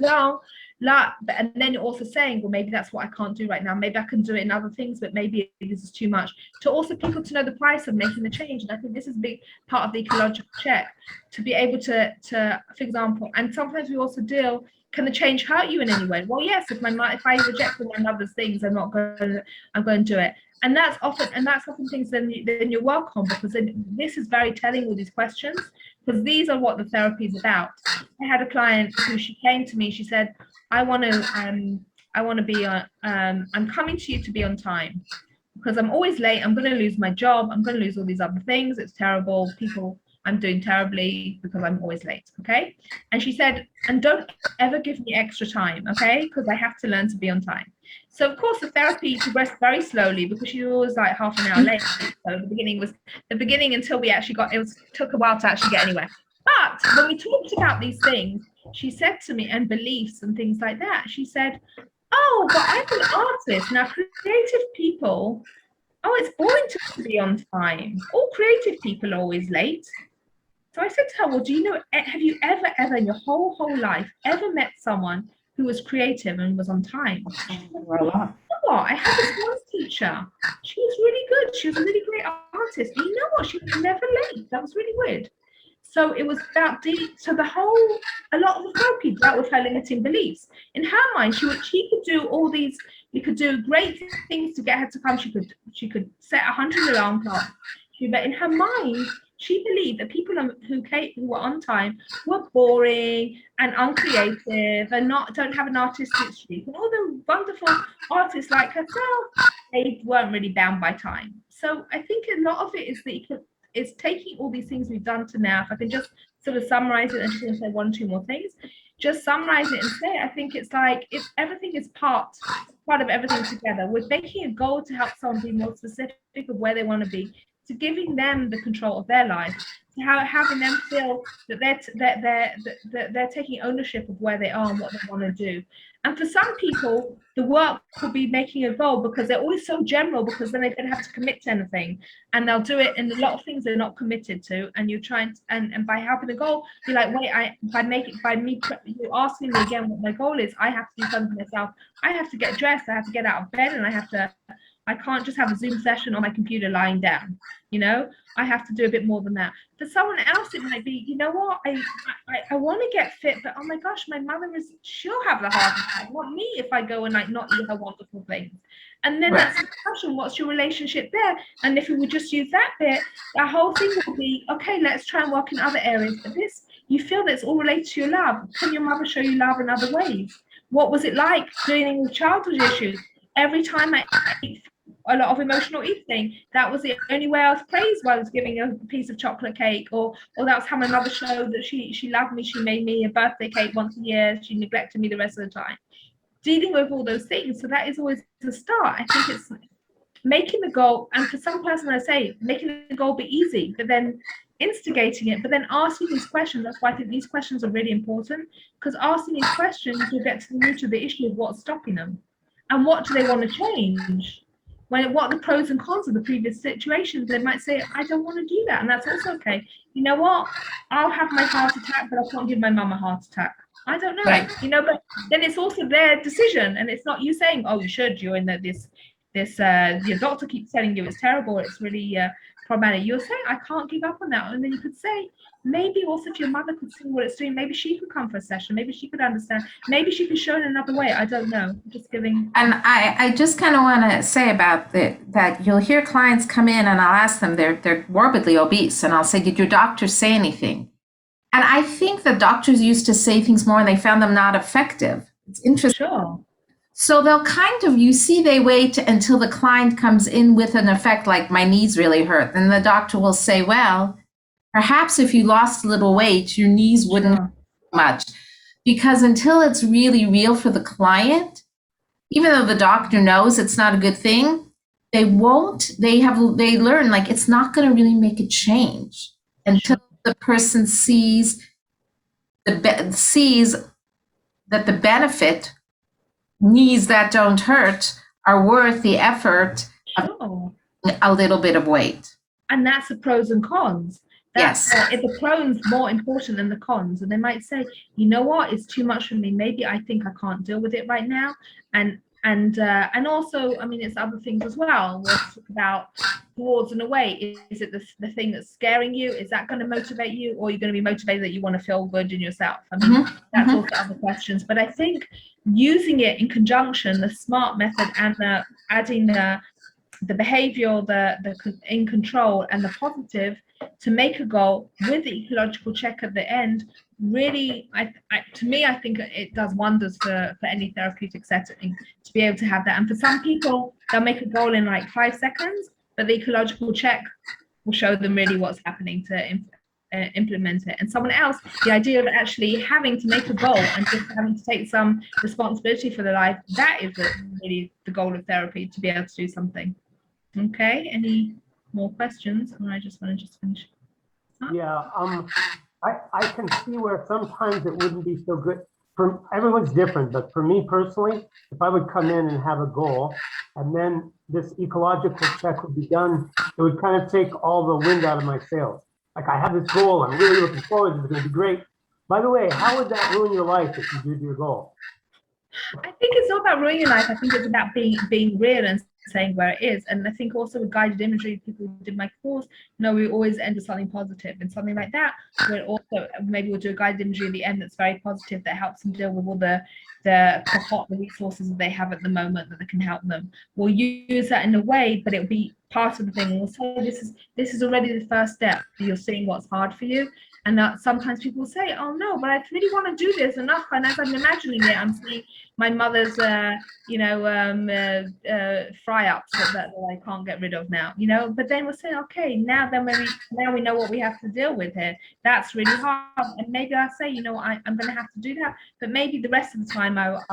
Speaker 1: and then you're also saying, well, maybe that's what I can't do right now. Maybe I can do it in other things, but maybe this is too much. To also people to know the price of making the change. And I think this is a big part of the ecological check, to be able to for example, and sometimes we also deal, can the change hurt you in any way? Well, yes, if I reject all my mother's things, I'm going to do it. And that's often things then you work on, because this is very telling with these questions, because these are what the therapy is about. I had a client who, she came to me, she said, I want to be I'm coming to you to be on time, because I'm always late. I'm going to lose my job. I'm going to lose all these other things. It's terrible. I'm doing terribly because I'm always late. Okay. And she said, and don't ever give me extra time. Okay. Because I have to learn to be on time. So of course the therapy progressed very slowly, because she was always like half an hour late. So the beginning until we actually took a while to actually get anywhere. But when we talked about these things, she said to me, and beliefs and things like that, she said, oh, but I'm an artist. Now creative people, it's boring to be on time. All creative people are always late. So I said to her, well, do you know, have you ever in your whole life ever met someone who was creative and was on time? What? I had this dance teacher. She was really good. She was a really great artist. And you know what? She was never late. That was really weird. So it was about a lot of the therapy dealt with her limiting beliefs. In her mind, she could do all these, we could do great things to get her to come. She could set 100 alarm clocks. But in her mind, she believed that people who were on time were boring and uncreative and don't have an artistic streak. And all the wonderful artists like herself, they weren't really bound by time. So I think a lot of it is taking all these things we've done to now. If I can just sort of summarize it and just say 1 or 2 more things, just summarize it and say, I think it's like everything is part of everything together. We're making a goal to help someone be more specific of where they want to be, to giving them the control of their life, to having them feel that they're taking ownership of where they are and what they want to do. And for some people, the work will be making a goal, because they're always so general, because then they don't have to commit to anything, and they'll do it in a lot of things they're not committed to. And you're trying to, and by having a goal, you're like, wait, you asking me again what my goal is, I have to do something myself. I have to get dressed, I have to get out of bed, and I can't just have a Zoom session on my computer lying down. I have to do a bit more than that. For someone else, it might be, you know what, I want to get fit, but oh my gosh, my mother she'll have the heart attack. Not me if I go and not eat her wonderful things. And then that's the question, what's your relationship there? And if we would just use that bit, our whole thing will be, okay, let's try and work in other areas. But this, you feel that it's all related to your love. Can your mother show you love in other ways? What was it like dealing with childhood issues? Every time I ate a lot of emotional eating. That was the only way I was praised, while I was giving a piece of chocolate cake, or that was how my mother showed that she loved me. She made me a birthday cake once a year. She neglected me the rest of the time. Dealing with all those things. So that is always the start. I think it's making the goal, and for some person, I say making the goal be easy, but then instigating it, but then asking these questions. That's why I think these questions are really important, because asking these questions will get to the root of the issue of what's stopping them, and what do they want to change. What are the pros and cons of the previous situations? They might say, I don't want to do that, and that's also okay. You know what? I'll have my heart attack, but I can't give my mum a heart attack. I don't know,
Speaker 2: Right.
Speaker 1: you know, but then it's also their decision, and it's not you saying, oh, you should, you're in this your doctor keeps telling you it's terrible, it's really problematic. You're saying, I can't give up on that. And then you could say, maybe also if your mother could see what it's doing, maybe she could come for a session, maybe she could understand, maybe she could show in another way. I don't know. I'm just giving.
Speaker 2: And I just kind of want to say about that you'll hear clients come in and I'll ask them, they're morbidly obese, and I'll say, did your doctor say anything? And I think the doctors used to say things more and they found them not effective. It's interesting.
Speaker 1: Sure.
Speaker 2: So they'll kind of, you see, they wait until the client comes in with an effect like, my knees really hurt. And the doctor will say, well, perhaps if you lost a little weight, your knees wouldn't hurt much. Because until it's really real for the client, even though the doctor knows it's not a good thing, they learn like it's not going to really make a change until the person sees that the benefit, knees that don't hurt, are worth the effort of a little bit of weight.
Speaker 1: And that's the pros and cons. That's,
Speaker 2: yes.
Speaker 1: If the pros more important than the cons, and they might say, you know what, it's too much for me. Maybe I think I can't deal with it right now. And also, I mean, it's other things as well. We'll talk about towards and away. Is it the thing that's scaring you? Is that going to motivate you, or are you going to be motivated that you want to feel good in yourself? I mean, that's also other questions. But I think using it in conjunction, the SMART method, and adding the behavioral, the in control, and the positive, to make a goal with the ecological check at the end, really, to me, I think it does wonders for any therapeutic setting to be able to have that. And for some people, they'll make a goal in like 5 seconds, but the ecological check will show them really what's happening to implement it. And someone else, the idea of actually having to make a goal and just having to take some responsibility for their life, that is really the goal of therapy, to be able to do something. Okay, any more questions? Or I just want to finish.
Speaker 7: Yeah, I can see where sometimes it wouldn't be so good. For everyone's different, but for me personally, if I would come in and have a goal, and then this ecological check would be done, it would kind of take all the wind out of my sails. Like, I have this goal, I'm really looking forward to it, it's going to be great. By the way, how would that ruin your life if you did your goal?
Speaker 1: I think it's not about ruining your life. I think it's about being real and saying where it is. And I think also with guided imagery, people who did my course, we always end with something positive, and something like that. We'll do a guided imagery at the end that's very positive, that helps them deal with all the resources that they have at the moment that can help them. We'll use that in a way, but it'll be part of the thing. We'll say this is already the first step. You're seeing what's hard for you. And sometimes people say, oh no, but I really want to do this enough. And as I'm imagining it, I'm seeing my mother's, fry-ups that I can't get rid of now, But then we'll say, okay, now we know what we have to deal with here. That's really hard. And maybe I'll say, I'm going to have to do that. But maybe the rest of the time I'll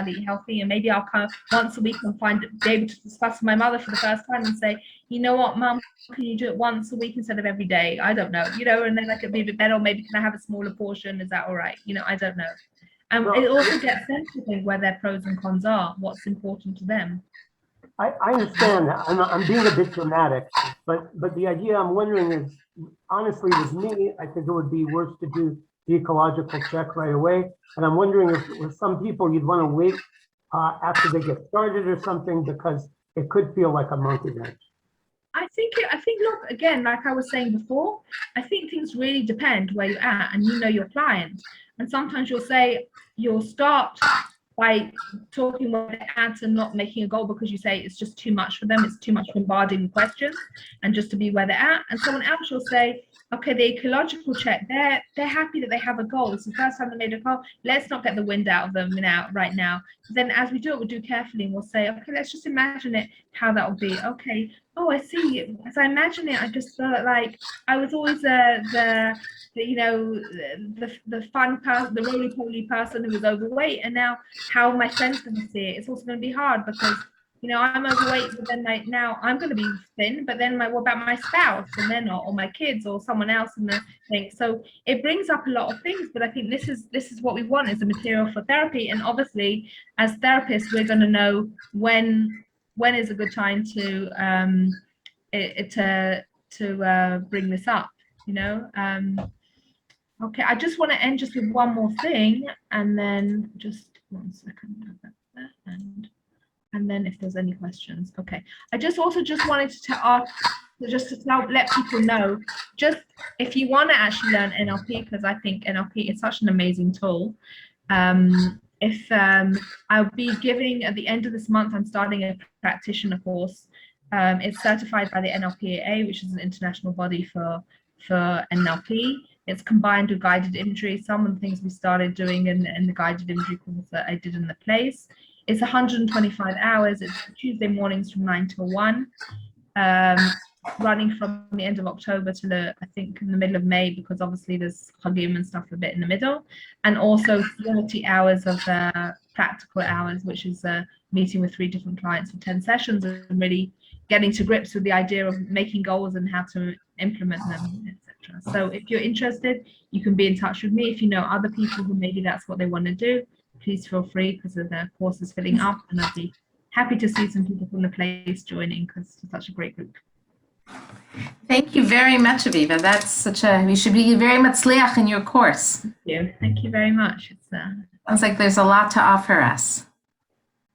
Speaker 1: eat healthy, and maybe I'll come once a week and be able to discuss with my mother for the first time and say, you know what, Mum, can you do it once a week instead of every day? I don't know, and then I could be a bit better, or maybe can I have a smaller portion? Is that all right? I don't know. It also gets them to think where their pros and cons are, what's important to them.
Speaker 7: I understand that. I'm being a bit dramatic, but the idea I'm wondering is, honestly, with me, I think it would be worse to do the ecological check right away. And I'm wondering if with some people you'd want to wait after they get started or something, because it could feel like a monkey wrench.
Speaker 1: I think, look, again, like I was saying before, I think things really depend where you're at and your client. And sometimes you'll start by talking with the ads and not making a goal because you say it's just too much for them, it's too much bombarding questions, and just to be where they're at. And someone else will say, okay, the ecological check, they're happy that they have a goal. It's the first time they made a goal. Let's not get the wind out of them right now. Then as we do it, we'll do carefully, and we'll say, okay, let's just imagine it, how that will be. Okay, oh, I see. As I imagine it, I just felt like I was always the fun person, the roly-poly person who was overweight, and now how my friends going to see it? It's also going to be hard because I'm overweight, but then now I'm going to be thin, but then what about my spouse, and they're not, or my kids, or someone else in the thing. So it brings up a lot of things, but I think this is what we want, is the material for therapy. And obviously, as therapists, we're going to know when is a good time to bring this up. Okay, I just want to end just with one more thing, and then just 1 second, and then if there's any questions. Okay, I just wanted to ask, just to let people know, just if you want to actually learn NLP, because I think NLP is such an amazing tool. I'll be giving at the end of this month, I'm starting a practitioner course. It's certified by the NLPAA, which is an international body for NLP. It's combined with guided imagery. Some of the things we started doing in the guided imagery course that I did in the place. It's 125 hours. It's Tuesday mornings from 9 till 1, running from the end of October to I think in the middle of May, because obviously there's Hagim and stuff a bit in the middle, and also 40 hours of practical hours, which is meeting with 3 different clients for 10 sessions and really getting to grips with the idea of making goals and how to implement them, etc. So if you're interested, you can be in touch with me. If you know other people who maybe that's what they want to do, please feel free, because the course is filling up, and I'll be happy to see some people from the place joining, because it's such a great group.
Speaker 2: Thank you very much, Aviva. That's we should be very much sliach in your course.
Speaker 1: Thank you very much.
Speaker 2: Sounds like there's a lot to offer us.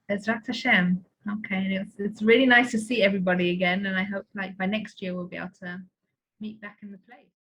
Speaker 1: Ezrat Hashem. Okay, it's really nice to see everybody again, and I hope by next year we'll be able to meet back in the place.